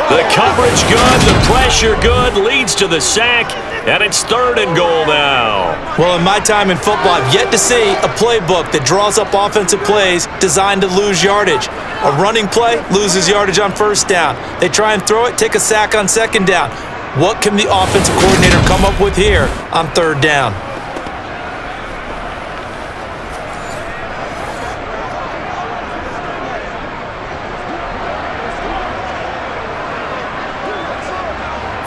[SPEAKER 4] The coverage good, the pressure good, leads to the sack, and it's third and goal now.
[SPEAKER 3] Well, in my time in football, I've yet to see a playbook that draws up offensive plays designed to lose yardage. A running play loses yardage on first down. They try and throw it, take a sack on second down. What can the offensive coordinator come up with here on third down?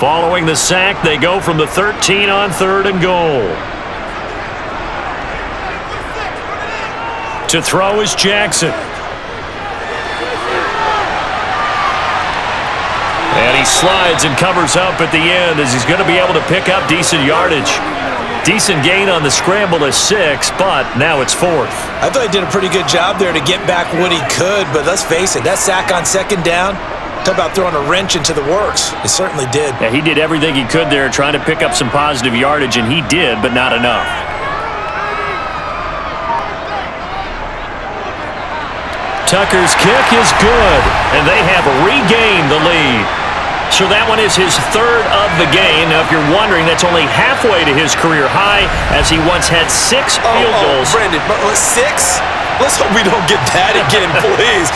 [SPEAKER 4] Following the sack, they go from the 13 on third and goal. To throw is Jackson. And he slides and covers up at the end as he's going to be able to pick up decent yardage. Decent gain on the scramble is 6, but now it's 4th.
[SPEAKER 3] I thought he did a pretty good job there to get back what he could, but let's face it, that sack on second down, talk about throwing a wrench into the works. It certainly did.
[SPEAKER 4] Yeah, he did everything he could there trying to pick up some positive yardage, and he did, but not enough. Tucker's kick is good, and they have regained the lead. So that one is his third of the game. Now, if you're wondering, that's only halfway to his career high, as he once had 6 field goals.
[SPEAKER 3] Brandon, 6? Let's hope we don't get that again, please.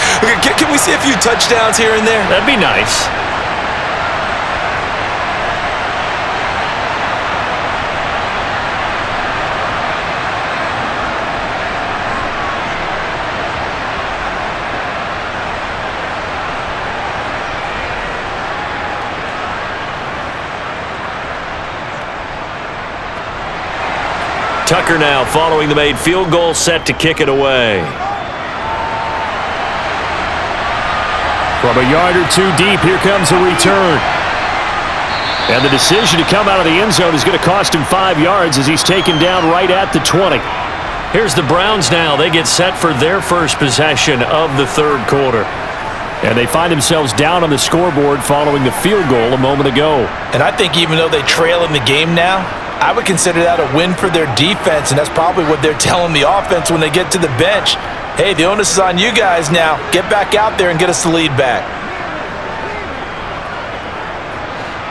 [SPEAKER 3] Can we see a few touchdowns here and there?
[SPEAKER 4] That'd be nice. Tucker now following the made field goal, set to kick it away. From a yard or two deep, here comes a return. And the decision to come out of the end zone is going to cost him 5 yards as he's taken down right at the 20. Here's the Browns now. They get set for their first possession of the third quarter. And they find themselves down on the scoreboard following the field goal a moment ago.
[SPEAKER 3] And I think even though they trail in the game now, I would consider that a win for their defense, and that's probably what they're telling the offense when they get to the bench. Hey, the onus is on you guys now. Get back out there and get us the lead back.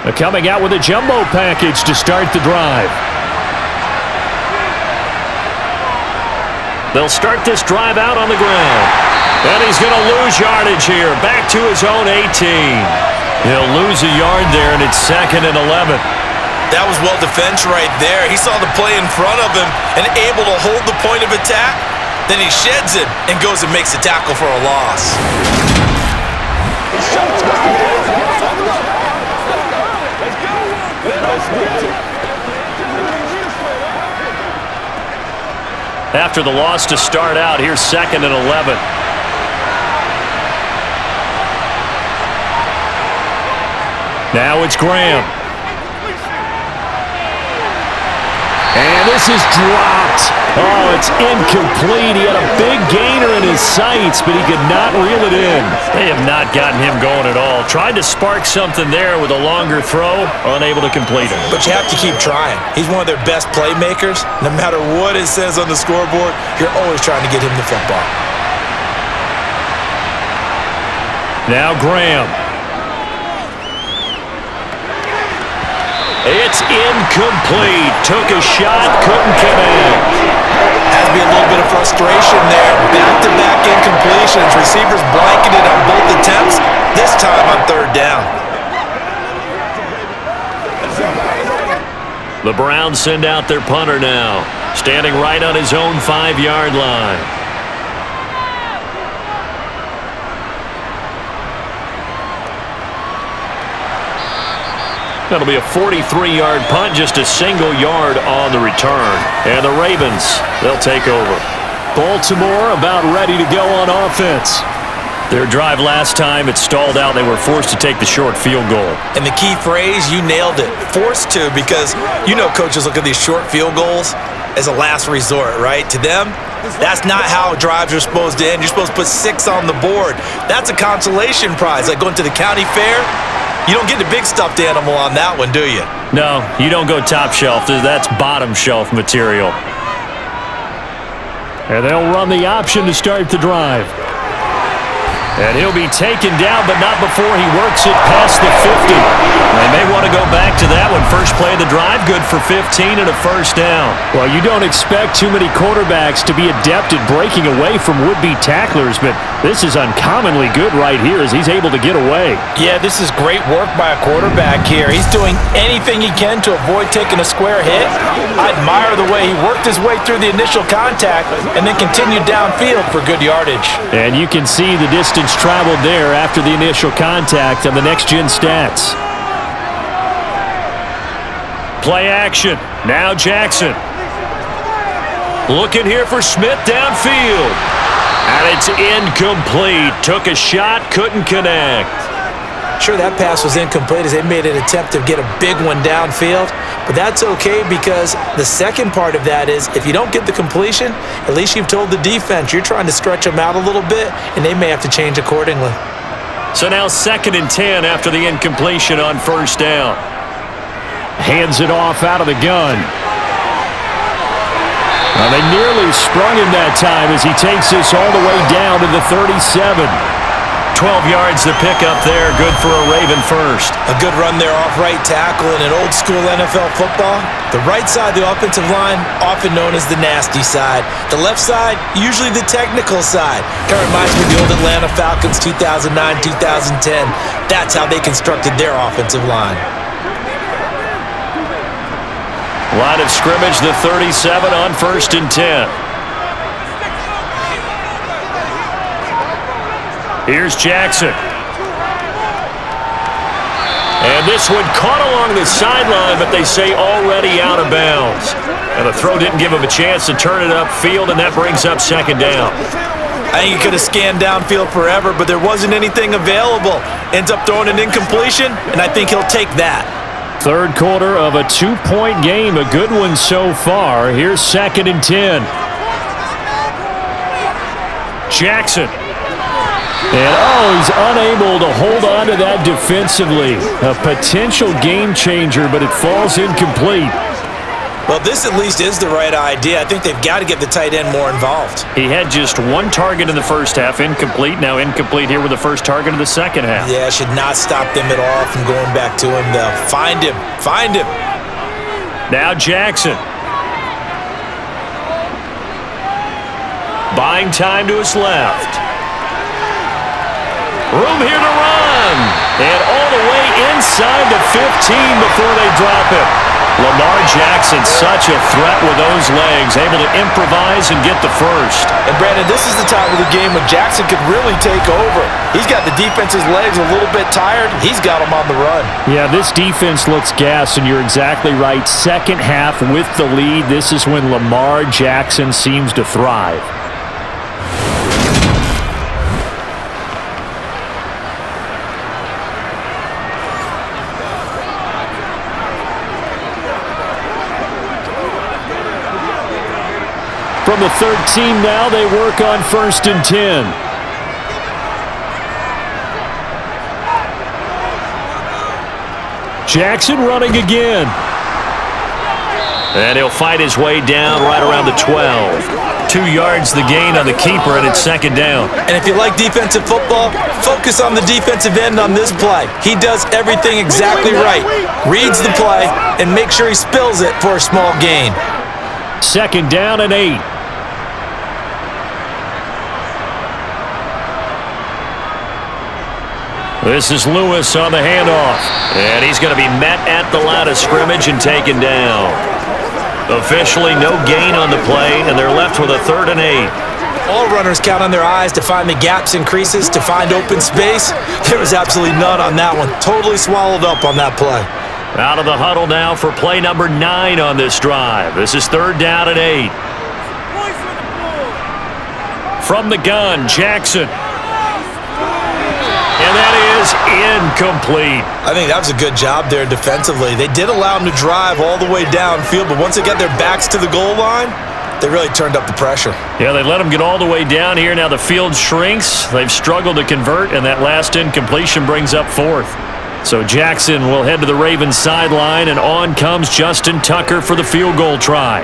[SPEAKER 4] They're coming out with a jumbo package to start the drive. They'll start this drive out on the ground. And he's going to lose yardage here, back to his own 18. He'll lose a yard there, and it's 2nd and 11.
[SPEAKER 3] That was well defense right there. He saw the play in front of him and able to hold the point of attack. Then he sheds it and goes and makes a tackle for a loss.
[SPEAKER 4] After the loss to start out, here's 2nd and 11. Now it's Graham. And this is dropped. Oh, it's incomplete. He had a big gainer in his sights, but he could not reel it in. They have not gotten him going at all. Tried to spark something there with a longer throw, unable to complete it.
[SPEAKER 3] But you have to keep trying. He's one of their best playmakers. No matter what it says on the scoreboard, you're always trying to get him the football.
[SPEAKER 4] Now Graham. It's incomplete. Took a shot, couldn't connect.
[SPEAKER 3] Has to be a little bit of frustration there. Back-to-back incompletions. Receivers blanketed on both attempts, this time on third down.
[SPEAKER 2] The Browns send out their punter now, standing right on his own 5-yard line. That'll be a 43-yard punt, just a single yard on the return. And the Ravens, they'll take over.
[SPEAKER 4] Baltimore about ready to go on offense.
[SPEAKER 2] Their drive last time, it stalled out. They were forced to take the short field goal.
[SPEAKER 3] And the key phrase, you nailed it. Forced to, because you know coaches look at these short field goals as a last resort, right? To them, that's not how drives are supposed to end. You're supposed to put 6 on the board. That's a consolation prize. Like going to the county fair, you don't get the big stuffed animal on that one, do you?
[SPEAKER 2] No, you don't go top shelf. That's bottom shelf material.
[SPEAKER 4] And they'll run the option to start the drive.
[SPEAKER 2] And he'll be taken down, but not before he works it past the 50. They may want to go back to that one. First play of the drive, good for 15 and a first down.
[SPEAKER 4] Well, you don't expect too many quarterbacks to be adept at breaking away from would-be tacklers, but this is uncommonly good right here as he's able to get away.
[SPEAKER 3] Yeah, this is great work by a quarterback here. He's doing anything he can to avoid taking a square hit. I admire the way he worked his way through the initial contact and then continued downfield for good yardage.
[SPEAKER 4] And you can see the distance traveled there after the initial contact on the next-gen stats.
[SPEAKER 2] Play action. Now Jackson. Looking here for Smith downfield. And it's incomplete. Took a shot, couldn't connect.
[SPEAKER 3] Sure, that pass was incomplete as they made an attempt to get a big one downfield, but that's okay because the second part of that is if you don't get the completion, at least you've told the defense you're trying to stretch them out a little bit, and they may have to change accordingly.
[SPEAKER 2] So now 2nd and 10 after the incompletion on first down.
[SPEAKER 4] Hands it off out of the gun. Well, they nearly sprung him that time as he takes this all the way down to the 37.
[SPEAKER 2] 12 yards to pick up there. Good for a Raven first.
[SPEAKER 3] A good run there off right tackle in an old school NFL football. The right side of the offensive line, often known as the nasty side. The left side, usually the technical side. Kind of reminds me of the old Atlanta Falcons 2009, 2010. That's how they constructed their offensive line.
[SPEAKER 2] Line of scrimmage, the 37 on 1st and 10. Here's Jackson. And this one caught along the sideline, but they say already out of bounds. And the throw didn't give him a chance to turn it upfield, and that brings up 2nd down.
[SPEAKER 3] I think he could have scanned downfield forever, but there wasn't anything available. Ends up throwing an incompletion, and I think he'll take that.
[SPEAKER 4] Third quarter of a 2-point game, a good one so far. Here's 2nd and 10. Jackson. And, he's unable to hold on to that defensively. A potential game changer, but it falls incomplete.
[SPEAKER 3] Well, this at least is the right idea. I think they've got to get the tight end more involved.
[SPEAKER 2] He had just one target in the first half, incomplete. Now incomplete here with the first target of the second half.
[SPEAKER 3] Yeah, should not stop them at all from going back to him, though. Find him. Find him.
[SPEAKER 2] Now Jackson. Buying time to his left. Room here to run. And all the way inside the 15 before they drop him. Lamar Jackson, such a threat with those legs, able to improvise and get the first.
[SPEAKER 3] And Brandon, this is the time of the game when Jackson could really take over. He's got the defense's legs a little bit tired. He's got them on the run.
[SPEAKER 4] Yeah, this defense looks gassed, and you're exactly right. Second half with the lead, this is when Lamar Jackson seems to thrive. From the 13 now, they work on 1st and 10. Jackson running again.
[SPEAKER 2] And he'll fight his way down right around the 12. 2 yards the gain on the keeper, and it's 2nd down.
[SPEAKER 3] And if you like defensive football, focus on the defensive end on this play. He does everything exactly right. Reads the play and makes sure he spills it for a small gain.
[SPEAKER 4] 2nd down and 8.
[SPEAKER 2] This is Lewis on the handoff. And he's going to be met at the line of scrimmage and taken down. Officially no gain on the play, and they're left with a 3rd and 8.
[SPEAKER 3] All runners count on their eyes to find the gaps and creases, to find open space. There was absolutely none on that one. Totally swallowed up on that play.
[SPEAKER 2] Out of the huddle now for play number 9 on this drive. This is 3rd down and 8. From the gun, Jackson. And that is incomplete.
[SPEAKER 3] I think that was a good job there defensively. They did allow him to drive all the way downfield, but once they got their backs to the goal line, they really turned up the pressure.
[SPEAKER 2] Yeah, they let him get all the way down here. Now the field shrinks. They've struggled to convert, and that last incompletion brings up 4th. So Jackson will head to the Ravens sideline, and on comes Justin Tucker for the field goal try.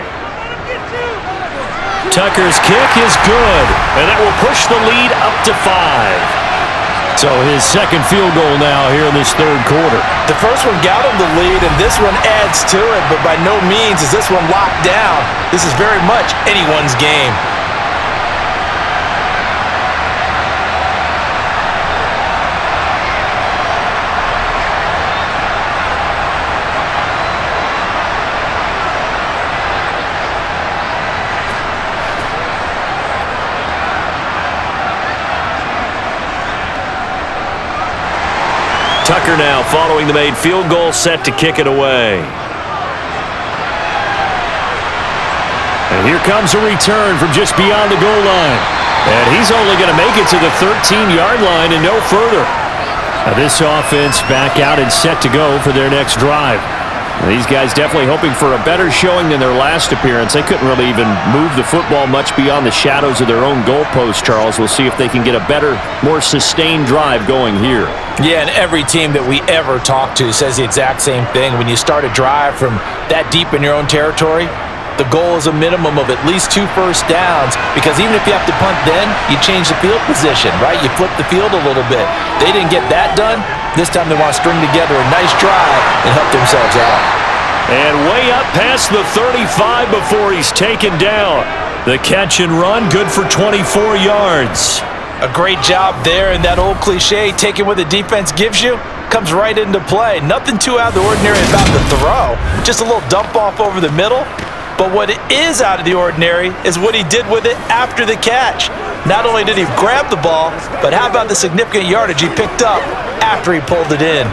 [SPEAKER 2] Tucker's kick is good, and that will push the lead up to 5. So his second field goal now here in this 3rd quarter.
[SPEAKER 3] The first one got him the lead, and this one adds to it, but by no means is this one locked down. This is very much anyone's game.
[SPEAKER 2] Tucker now following the made field goal, set to kick it away. And here comes a return from just beyond the goal line. And he's only going to make it to the 13-yard line and no further. Now this offense back out and set to go for their next drive. These guys definitely hoping for a better showing than their last appearance. They couldn't really even move the football much beyond the shadows of their own goalpost, Charles. We'll see if they can get a better, more sustained drive going here.
[SPEAKER 3] Yeah, and every team that we ever talk to says the exact same thing. When you start a drive from that deep in your own territory, the goal is a minimum of at least 2 first downs, because even if you have to punt then, you change the field position, right? You flip the field a little bit. They didn't get that done. This time they want to string together a nice drive and help themselves out.
[SPEAKER 2] And way up past the 35 before he's taken down. The catch and run, good for 24 yards.
[SPEAKER 3] A great job there, and that old cliche, taking what the defense gives you, comes right into play. Nothing too out of the ordinary about the throw. Just a little dump off over the middle. But what is out of the ordinary is what he did with it after the catch. Not only did he grab the ball, but how about the significant yardage he picked up after he pulled it in.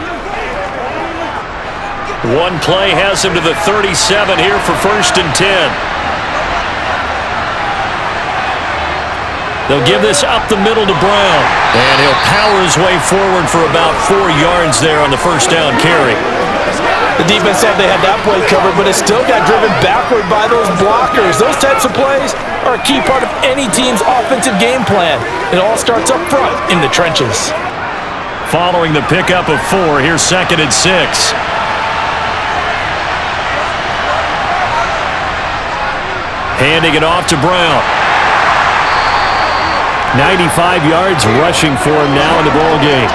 [SPEAKER 2] One play has him to the 37 here for 1st and 10. They'll give this up the middle to Brown. And he'll power his way forward for about 4 yards there on the 1st down carry.
[SPEAKER 3] The defense said they had that play covered, but it still got driven backward by those blockers. Those types of plays are a key part of any team's offensive game plan. It all starts up front in the trenches.
[SPEAKER 2] Following the pickup of 4, here's 2nd and 6. Handing it off to Brown. 95 yards rushing for him now in the ball game.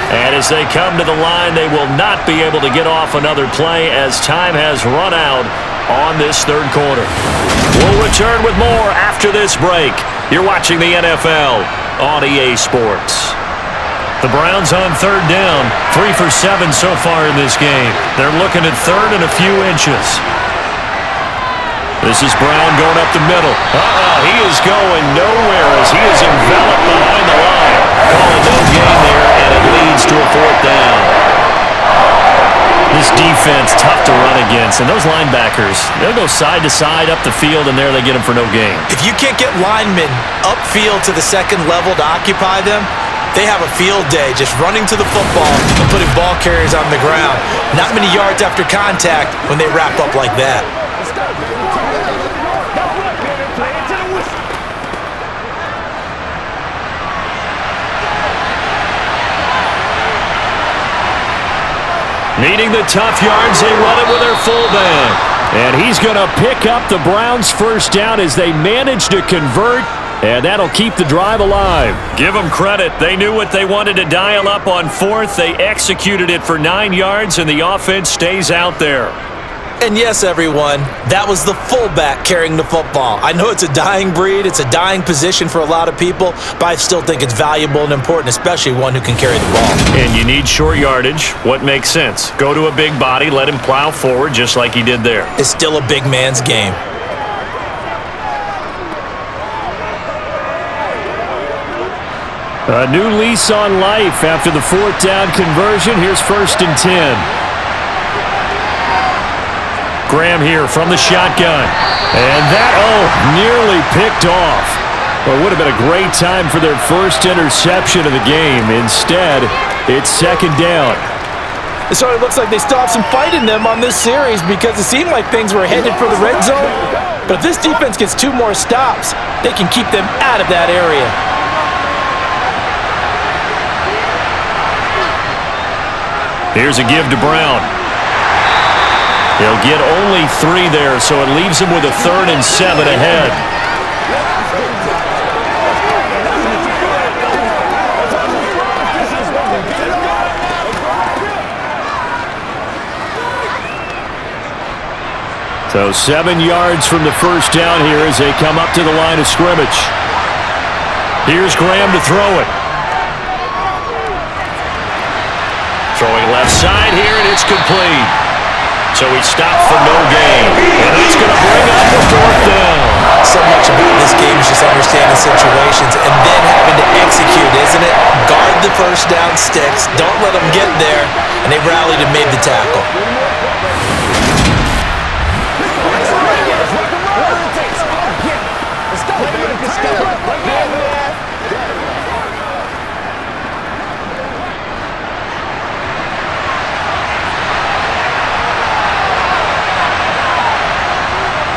[SPEAKER 2] And as they come to the line, they will not be able to get off another play as time has run out on this 3rd quarter. We'll return with more after this break. You're watching the NFL on EA Sports. The Browns on 3rd down, 3 for 7 so far in this game. They're looking at 3rd and a few inches. This is Brown going up the middle. He is going nowhere as he is enveloped behind the line. Calling no gain there, and it leads to a 4th down. This defense, tough to run against, and those linebackers, they'll go side to side up the field, and there they get them for no gain.
[SPEAKER 3] If you can't get linemen upfield to the 2nd level to occupy them, they have a field day just running to the football and putting ball carriers on the ground. Not many yards after contact when they wrap up like that.
[SPEAKER 2] Needing the tough yards, they run it with their fullback.
[SPEAKER 4] And he's going to pick up the Browns' first down as they manage to convert, and that'll keep the drive alive. Give them credit. They knew what they wanted to dial up on fourth. They executed it for 9 yards, and the offense stays out there.
[SPEAKER 3] And yes, everyone, that was the fullback carrying the football. I know it's a dying breed, it's a dying position for a lot of people, but I still think it's valuable and important, especially one who can carry the ball.
[SPEAKER 4] And you need short yardage. What makes sense? Go to a big body, let him plow forward just like he did there.
[SPEAKER 3] It's still a big man's game.
[SPEAKER 4] A new lease on life after the fourth down conversion. Here's 1st and 10. Graham here from the shotgun. And that, nearly picked off. Well, it would have been a great time for their first interception of the game. Instead, it's 2nd down.
[SPEAKER 3] It sort of looks like they still have some fight in them on this series because it seemed like things were headed for the red zone. But if this defense gets 2 more stops, they can keep them out of that area.
[SPEAKER 4] Here's a give to Brown. He'll get only 3 there, so it leaves him with a 3rd and 7 ahead. So 7 yards from the first down here as they come up to the line of scrimmage. Here's Graham to throw it. Throwing left side here, and it's complete. So he stopped for no gain. And that's going to bring up the 4th down.
[SPEAKER 3] So much about this game is just understanding situations and then having to execute, isn't it? Guard the first down sticks. Don't let them get there. And they rallied and made the tackle.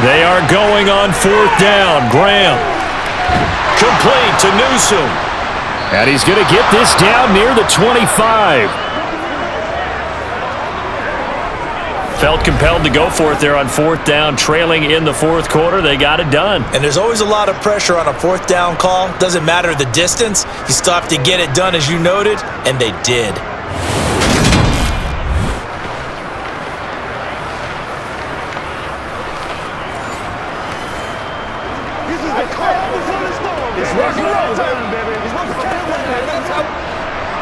[SPEAKER 4] They are going on 4th down. Graham. Complete to Newsome. And he's going to get this down near the 25. Felt compelled to go for it there on 4th down, trailing in the 4th quarter. They got it done.
[SPEAKER 3] And there's always a lot of pressure on a 4th down call. Doesn't matter the distance. You still have to get it done, as you noted, and they did.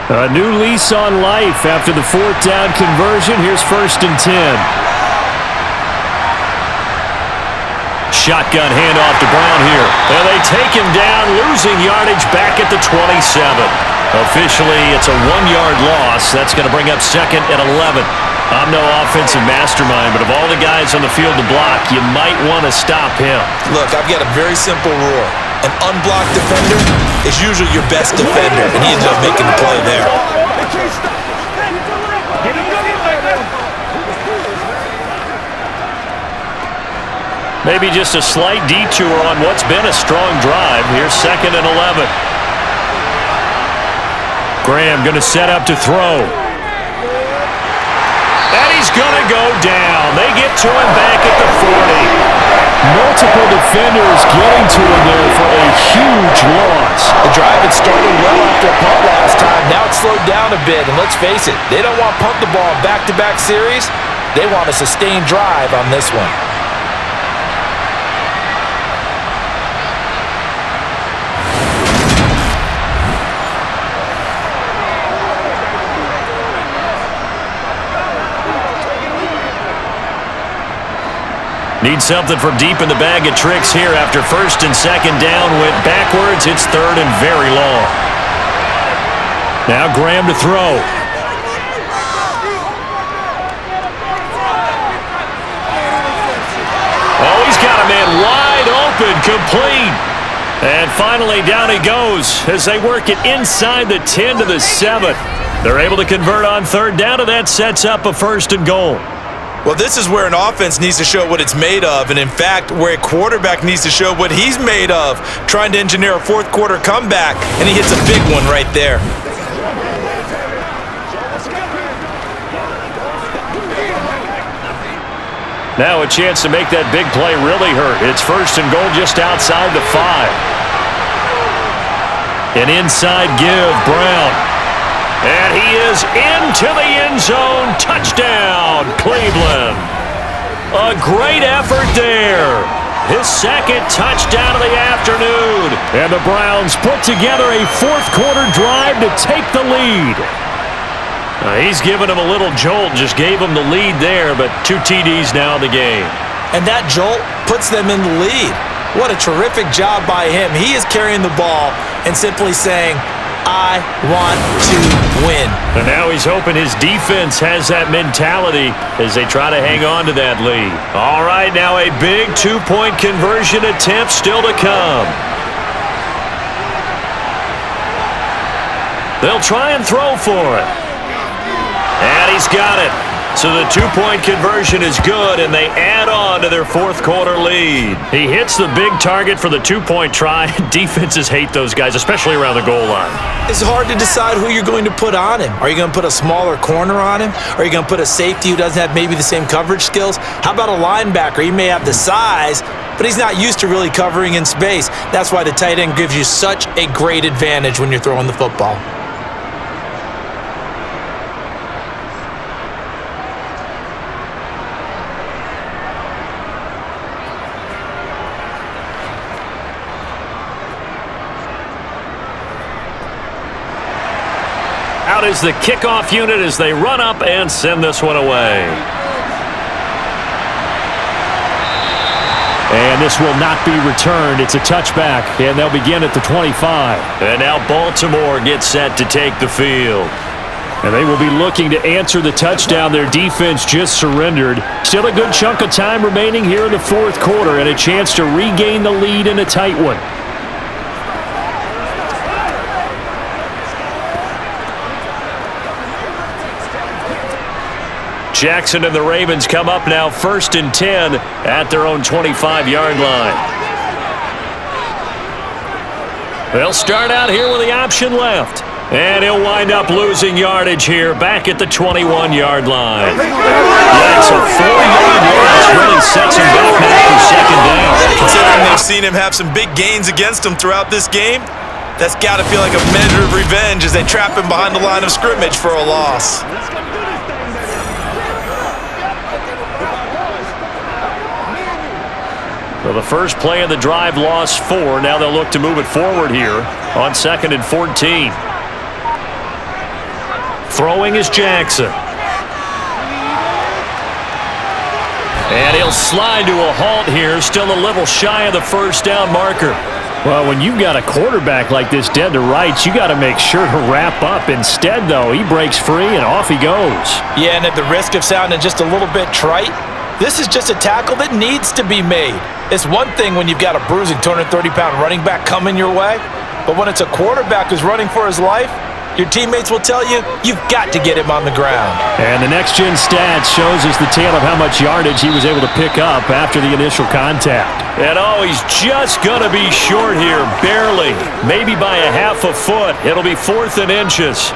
[SPEAKER 4] A new lease on life after the 4th down conversion. Here's 1st and 10. Shotgun handoff to Brown here. And they take him down, losing yardage back at the 27. Officially, it's a 1-yard loss. That's going to bring up 2nd and 11. I'm no offensive mastermind, but of all the guys on the field to block, you might want to stop him.
[SPEAKER 3] Look, I've got a very simple rule. An unblocked defender is usually your best defender, and he ended up making the play there.
[SPEAKER 4] Maybe just a slight detour on what's been a strong drive. Here's 2nd and 11. Graham going to set up to throw. And he's going to go down. They get to him back at the 40. Multiple defenders getting to him there for a huge loss.
[SPEAKER 3] The drive had started well after a punt last time. Now it's slowed down a bit, and let's face it, they don't want to punt the ball in back-to-back series. They want a sustained drive on this one.
[SPEAKER 4] Need something from deep in the bag of tricks here after 1st and 2nd down. Went backwards. It's 3rd and very long. Now Graham to throw. Oh, he's got a man wide open, complete. And finally down he goes as they work it inside the 10 to the 7. They're able to convert on 3rd down, and that sets up a 1st and goal.
[SPEAKER 3] Well, this is where an offense needs to show what it's made of, and in fact, where a quarterback needs to show what he's made of, trying to engineer a 4th quarter comeback, and he hits a big one right there.
[SPEAKER 2] Now a chance to make that big play really hurt. It's first and goal just outside the 5. An inside give, Brown. And he is into the end zone. Touchdown, Cleveland. A great effort there. His second touchdown of the afternoon. And the Browns put together a fourth-quarter drive to take the lead. He's given him a little jolt, just gave him the lead there, but 2 TDs now in the game.
[SPEAKER 3] And that jolt puts them in the lead. What a terrific job by him. He is carrying the ball and simply saying, I want to win.
[SPEAKER 2] And now he's hoping his defense has that mentality as they try to hang on to that lead. All right, now a big 2-point conversion attempt still to come. They'll try and throw for it. And he's got it. So the 2-point conversion is good, and they add on to their fourth-quarter lead. He hits the big target for the 2-point try. Defenses hate those guys, especially around the goal line.
[SPEAKER 3] It's hard to decide who you're going to put on him. Are you going to put a smaller corner on him? Are you going to put a safety who doesn't have maybe the same coverage skills? How about a linebacker? He may have the size, but he's not used to really covering in space. That's why the tight end gives you such a great advantage when you're throwing the football.
[SPEAKER 2] Out is the kickoff unit as they run up and send this one away.
[SPEAKER 4] And this will not be returned. It's a touchback, and they'll begin at the 25.
[SPEAKER 2] And now Baltimore gets set to take the field.
[SPEAKER 4] And they will be looking to answer the touchdown. Their defense just surrendered. Still a good chunk of time remaining here in the fourth quarter and a chance to regain the lead in a tight one.
[SPEAKER 2] Jackson and the Ravens come up now 1st and 10 at their own 25-yard line. They'll start out here with the option left. And he'll wind up losing yardage here back at the 21-yard line. That's a 4-yard loss. Really sets him back now for second down.
[SPEAKER 3] Considering they've seen him have some big gains against him throughout this game, that's got to feel like a measure of revenge as they trap him behind the line of scrimmage for a loss.
[SPEAKER 2] So the first play of the drive lost 4. Now they'll look to move it forward here on 2nd and 14. Throwing is Jackson. And he'll slide to a halt here, still a little shy of the first down marker.
[SPEAKER 4] Well, when you've got a quarterback like this dead to rights, you got to make sure to wrap up. Instead, though, he breaks free and off he goes.
[SPEAKER 3] Yeah, and at the risk of sounding just a little bit trite, this is just a tackle that needs to be made. It's one thing when you've got a bruising 230-pound running back coming your way, but when it's a quarterback who's running for his life, your teammates will tell you, you've got to get him on the ground.
[SPEAKER 4] And the next-gen stats shows us the tale of how much yardage he was able to pick up after the initial contact.
[SPEAKER 2] And he's just going to be short here, barely, maybe by a half a foot. It'll be 4th and inches.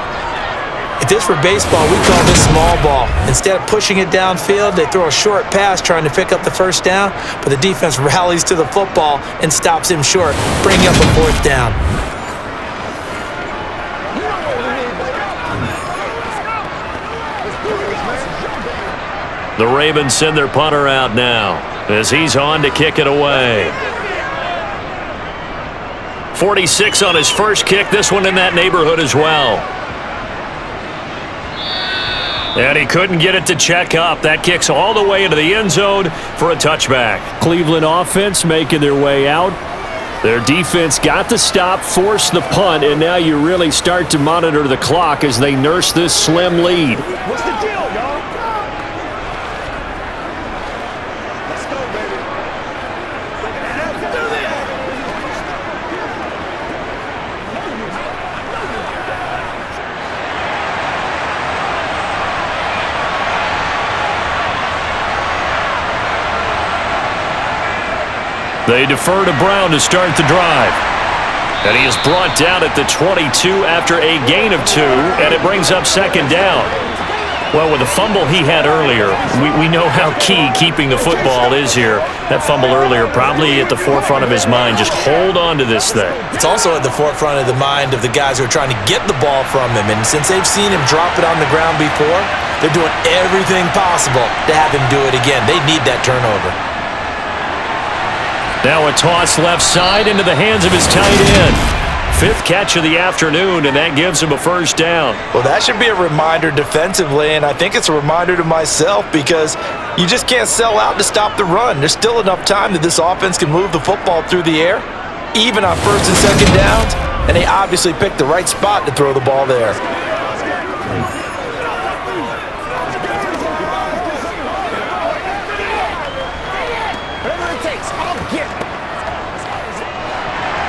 [SPEAKER 3] If this were baseball, we call this small ball. Instead of pushing it downfield, they throw a short pass trying to pick up the first down, but the defense rallies to the football and stops him short, bringing up a 4th down.
[SPEAKER 2] The Ravens send their punter out now as he's on to kick it away. 46 on his first kick, this one in that neighborhood as well. And he couldn't get it to check up. That kicks all the way into the end zone for a touchback.
[SPEAKER 4] Cleveland offense making their way out. Their defense got the stop, forced the punt, and now you really start to monitor the clock as they nurse this slim lead.
[SPEAKER 5] What's the deal, y'all? Let's go, baby. Let's do this.
[SPEAKER 2] They defer to Brown to start the drive. And he is brought down at the 22 after a gain of 2, and it brings up second down. Well, with the fumble he had earlier, we know how key keeping the football is here. That fumble earlier probably at the forefront of his mind. Just hold on to this thing.
[SPEAKER 3] It's also at the forefront of the mind of the guys who are trying to get the ball from him. And since they've seen him drop it on the ground before, they're doing everything possible to have him do it again. They need that turnover.
[SPEAKER 2] Now a toss left side into the hands of his tight end. 5th catch of the afternoon, and that gives him a first down.
[SPEAKER 3] Well, that should be a reminder defensively, and I think it's a reminder to myself because you just can't sell out to stop the run. There's still enough time that this offense can move the football through the air, even on 1st and 2nd downs, and they obviously picked the right spot to throw the ball there.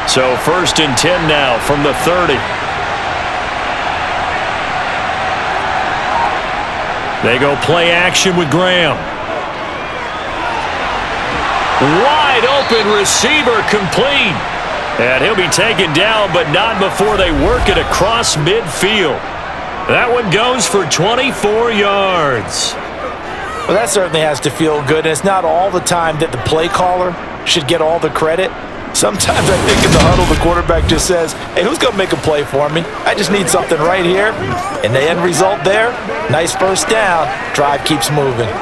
[SPEAKER 2] So 1st and 10 now from the 30. They go play action with Graham. Wide open receiver complete. And he'll be taken down, but not before they work it across midfield. That one goes for 24 yards.
[SPEAKER 3] Well, that certainly has to feel good, and it's not all the time that the play caller should get all the credit. Sometimes I think in the huddle, the quarterback just says, hey, who's going to make a play for me? I just need something right here. And the end result there, nice first down. Drive keeps moving.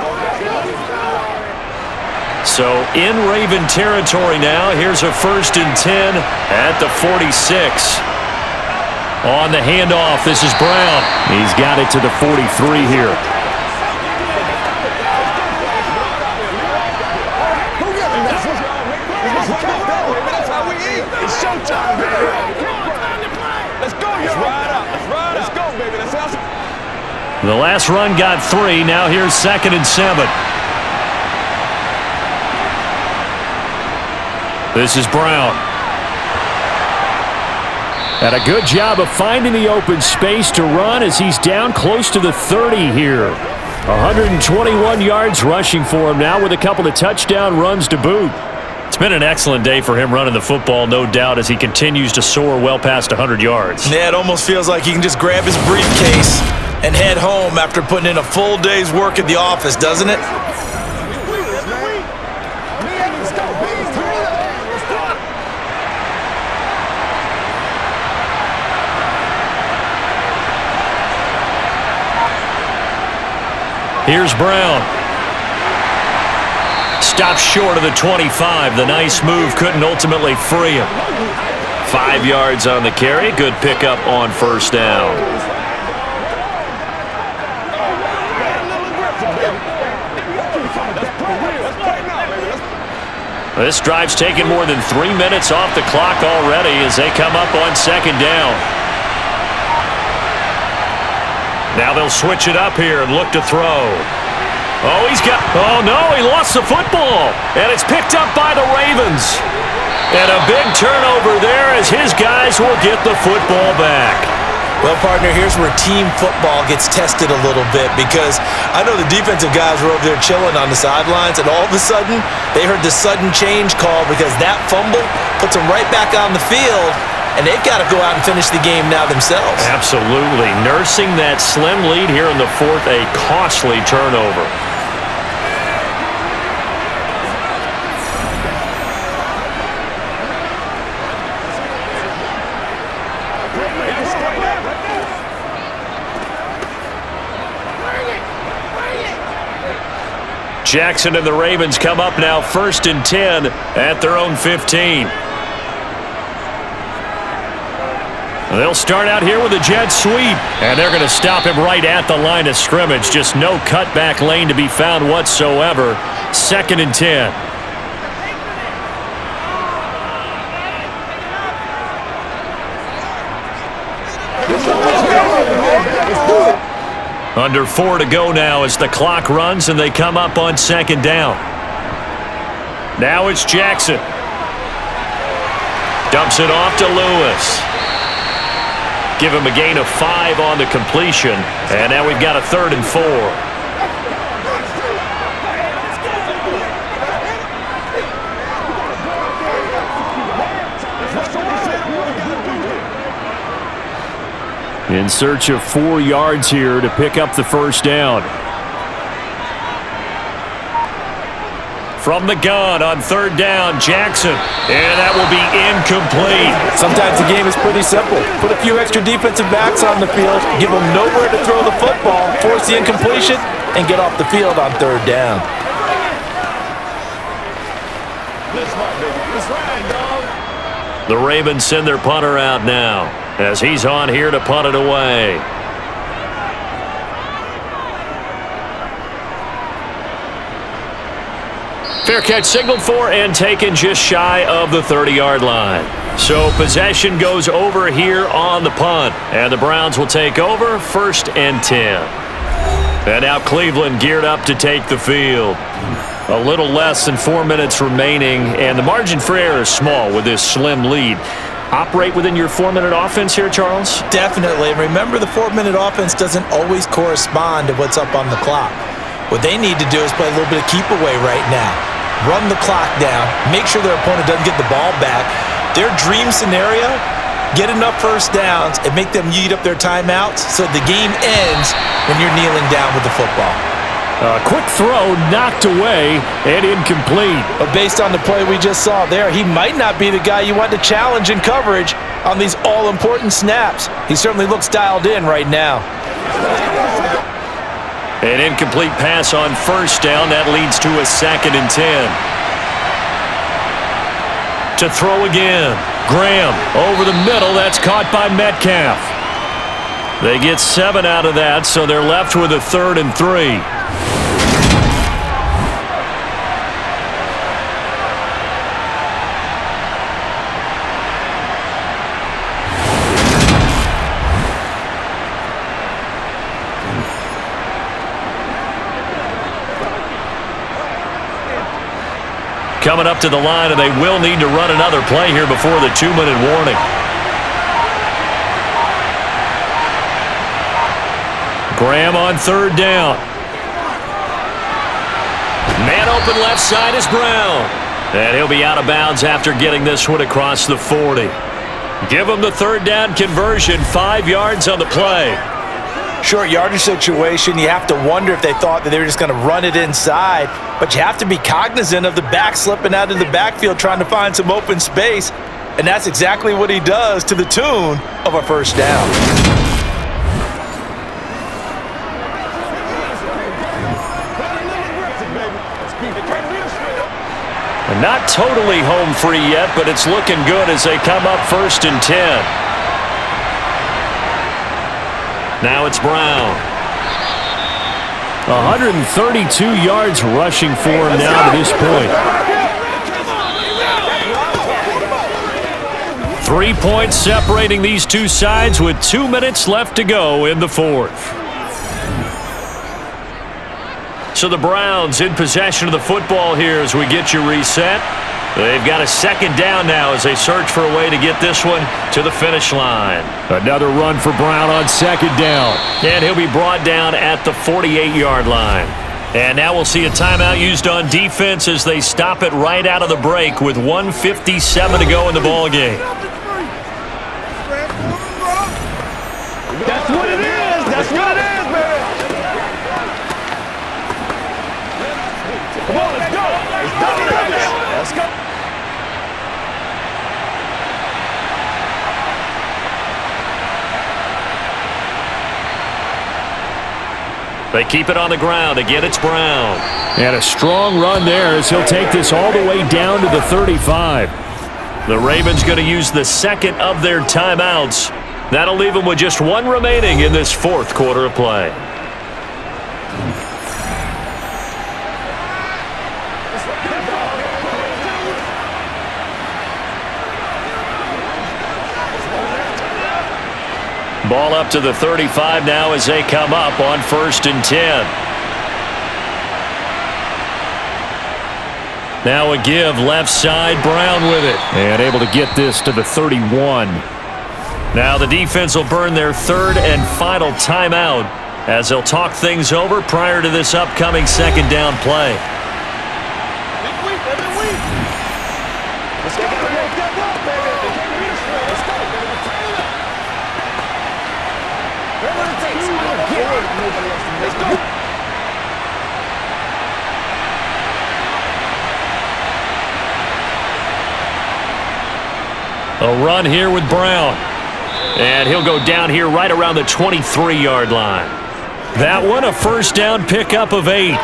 [SPEAKER 2] So in Raven territory now, here's a 1st and 10 at the 46. On the handoff, this is Brown. He's got it to the 43 here. The last run got 3. Now here's 2nd and 7. This is Brown. And a good job of finding the open space to run as he's down close to the 30 here. 121 yards rushing for him now with a couple of touchdown runs to boot. It's been an excellent day for him running the football, no doubt, as he continues to soar well past 100 yards.
[SPEAKER 3] Yeah, it almost feels like he can just grab his briefcase and head home after putting in a full day's work at the office, doesn't it?
[SPEAKER 2] Here's Brown. Stops short of the 25. The nice move couldn't ultimately free him. 5 yards on the carry. Good pickup on first down. This drive's taken more than 3 minutes off the clock already as they come up on 2nd down. Now they'll switch it up here and look to throw. Oh no, he lost the football. And it's picked up by the Ravens. And a big turnover there as his guys will get the football back.
[SPEAKER 3] Well, partner, here's where team football gets tested a little bit because I know the defensive guys were over there chilling on the sidelines, and all of a sudden, they heard the sudden change call because that fumble puts them right back on the field, and they've got to go out and finish the game now themselves.
[SPEAKER 2] Absolutely. Nursing that slim lead here in the 4th, a costly turnover. Jackson and the Ravens come up now 1st and 10 at their own 15. They'll start out here with a jet sweep, and they're going to stop him right at the line of scrimmage. Just no cutback lane to be found whatsoever. 2nd and 10. Under 4 to go now as the clock runs and they come up on 2nd down. Now it's Jackson. Dumps it off to Lewis. Give him a gain of 5 on the completion. And now we've got a 3rd and 4.
[SPEAKER 4] In search of 4 yards here to pick up the first down. From the gun on 3rd down, Jackson. And that will be incomplete.
[SPEAKER 3] Sometimes the game is pretty simple. Put a few extra defensive backs on the field, give them nowhere to throw the football, force the incompletion, and get off the field on 3rd down.
[SPEAKER 2] The Ravens send their punter out now as he's on here to punt it away. Fair catch signaled for and taken just shy of the 30-yard line. So possession goes over here on the punt, and the Browns will take over 1st and 10. And now Cleveland geared up to take the field. A little less than 4 minutes remaining, and the margin for error is small with this slim lead. Operate within your 4-minute offense here, Charles?
[SPEAKER 3] Definitely. And remember, the 4-minute offense doesn't always correspond to what's up on the clock. What they need to do is play a little bit of keep away right now. Run the clock down. Make sure their opponent doesn't get the ball back. Their dream scenario, get enough first downs and make them eat up their timeouts so the game ends when you're kneeling down with the football.
[SPEAKER 4] A quick throw knocked away and incomplete.
[SPEAKER 3] But based on the play we just saw there, he might not be the guy you want to challenge in coverage on these all-important snaps. He certainly looks dialed in right now.
[SPEAKER 2] An incomplete pass on 1st down. That leads to a 2nd and 10. To throw again. Graham over the middle. That's caught by Metcalf. They get 7 out of that, so they're left with a 3rd and 3. Coming up to the line, and they will need to run another play here before the 2-minute warning. Graham on 3rd down. Man open left side is Brown. And he'll be out of bounds after getting this one across the 40. Give him the 3rd down conversion, 5 yards on the play.
[SPEAKER 3] Short yardage situation, you have to wonder if they thought that they were just going to run it inside. But you have to be cognizant of the back slipping out of the backfield trying to find some open space. And that's exactly what he does to the tune of a 1st down.
[SPEAKER 2] And not totally home free yet, but it's looking good as they come up 1st and 10. Now it's Brown.
[SPEAKER 4] 132 yards rushing for him now to this point.
[SPEAKER 2] 3 points separating these two sides with 2 minutes left to go in the 4th. So the Browns in possession of the football here as we get you reset. They've got a 2nd down now as they search for a way to get this one to the finish line.
[SPEAKER 4] Another run for Brown on 2nd down.
[SPEAKER 2] And he'll be brought down at the 48-yard line. And now we'll see a timeout used on defense as they stop it right out of the break with 1:57 to go in the ballgame.
[SPEAKER 5] That's what it is. That's what it is, baby. Come on, let's go. Let's go.
[SPEAKER 2] They keep it on the ground. Again, it's Brown.
[SPEAKER 4] And a strong run there as he'll take this all the way down to the 35.
[SPEAKER 2] The Ravens going to use the 2nd of their timeouts. That'll leave them with just 1 remaining in this 4th quarter of play. Ball up to the 35 now as they come up on 1st and 10. Now a give left side, Brown with it.
[SPEAKER 4] And able to get this to the 31.
[SPEAKER 2] Now the defense will burn their 3rd and final timeout as they'll talk things over prior to this upcoming 2nd down play.
[SPEAKER 5] Whatever it takes. Nobody else can make it.
[SPEAKER 2] A run here with Brown. And he'll go down here right around the 23-yard line. That one, a first down pickup of 8.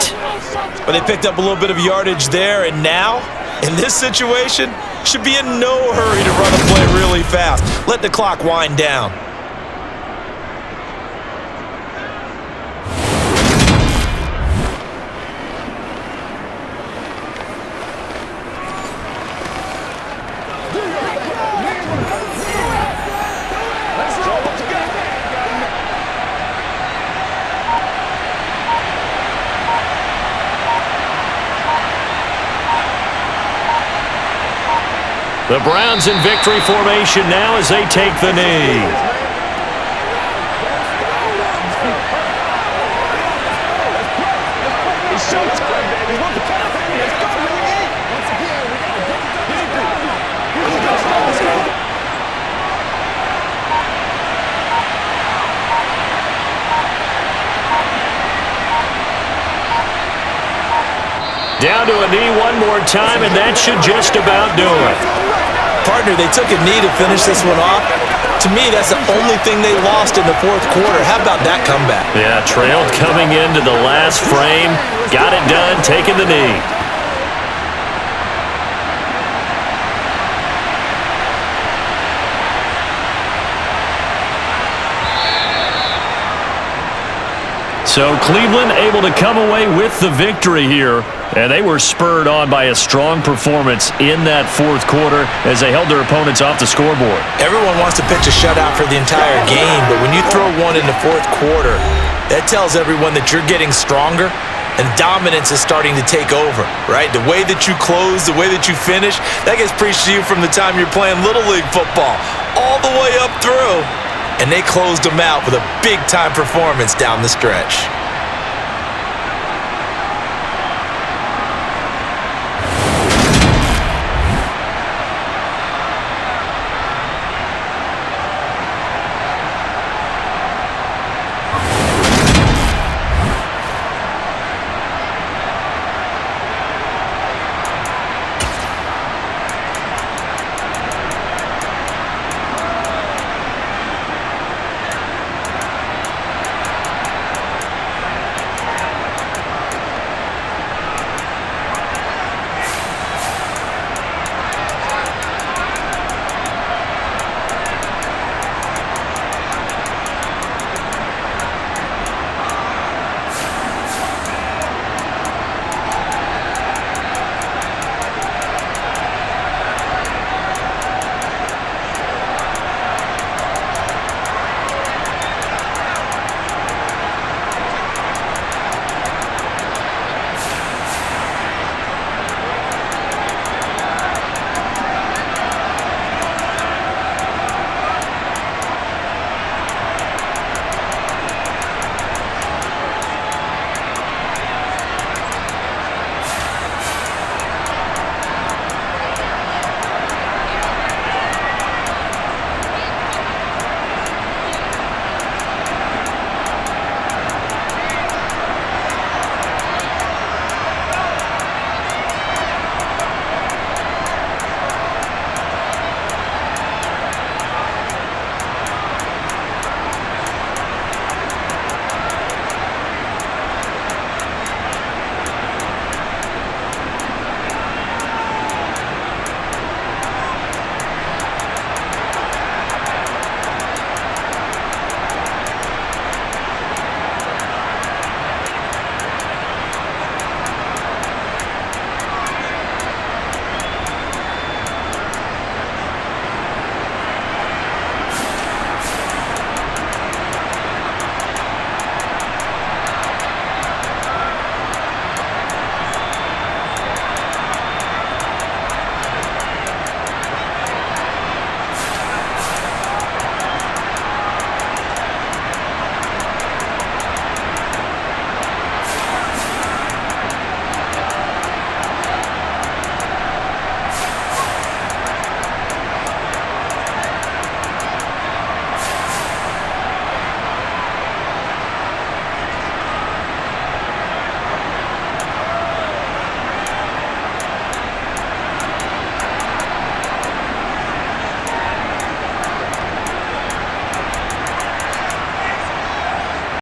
[SPEAKER 3] But they picked up a little bit of yardage there, and now, in this situation, should be in no hurry to run a play really fast. Let the clock wind down.
[SPEAKER 2] The Browns in victory formation now as they take the knee.
[SPEAKER 5] It's showtime, baby. Let's go. Once again, we got to
[SPEAKER 2] Down to a knee one more time, and that should just about do it.
[SPEAKER 3] Partner, they took a knee to finish this one off. To me, that's the only thing they lost in the fourth quarter. How about that comeback?
[SPEAKER 2] Yeah, trailed coming into the last frame. Got it done, taking the knee. So Cleveland able to come away with the victory here, and they were spurred on by a strong performance in that fourth quarter as they held their opponents off the scoreboard.
[SPEAKER 3] Everyone wants to pitch a shutout for the entire game, but when you throw one in the fourth quarter, that tells everyone that you're getting stronger and dominance is starting to take over, right? The way that you close, the way that you finish, that gets preached to you from the time you're playing Little League football all the way up through. And they closed them out with a big-time performance down the stretch.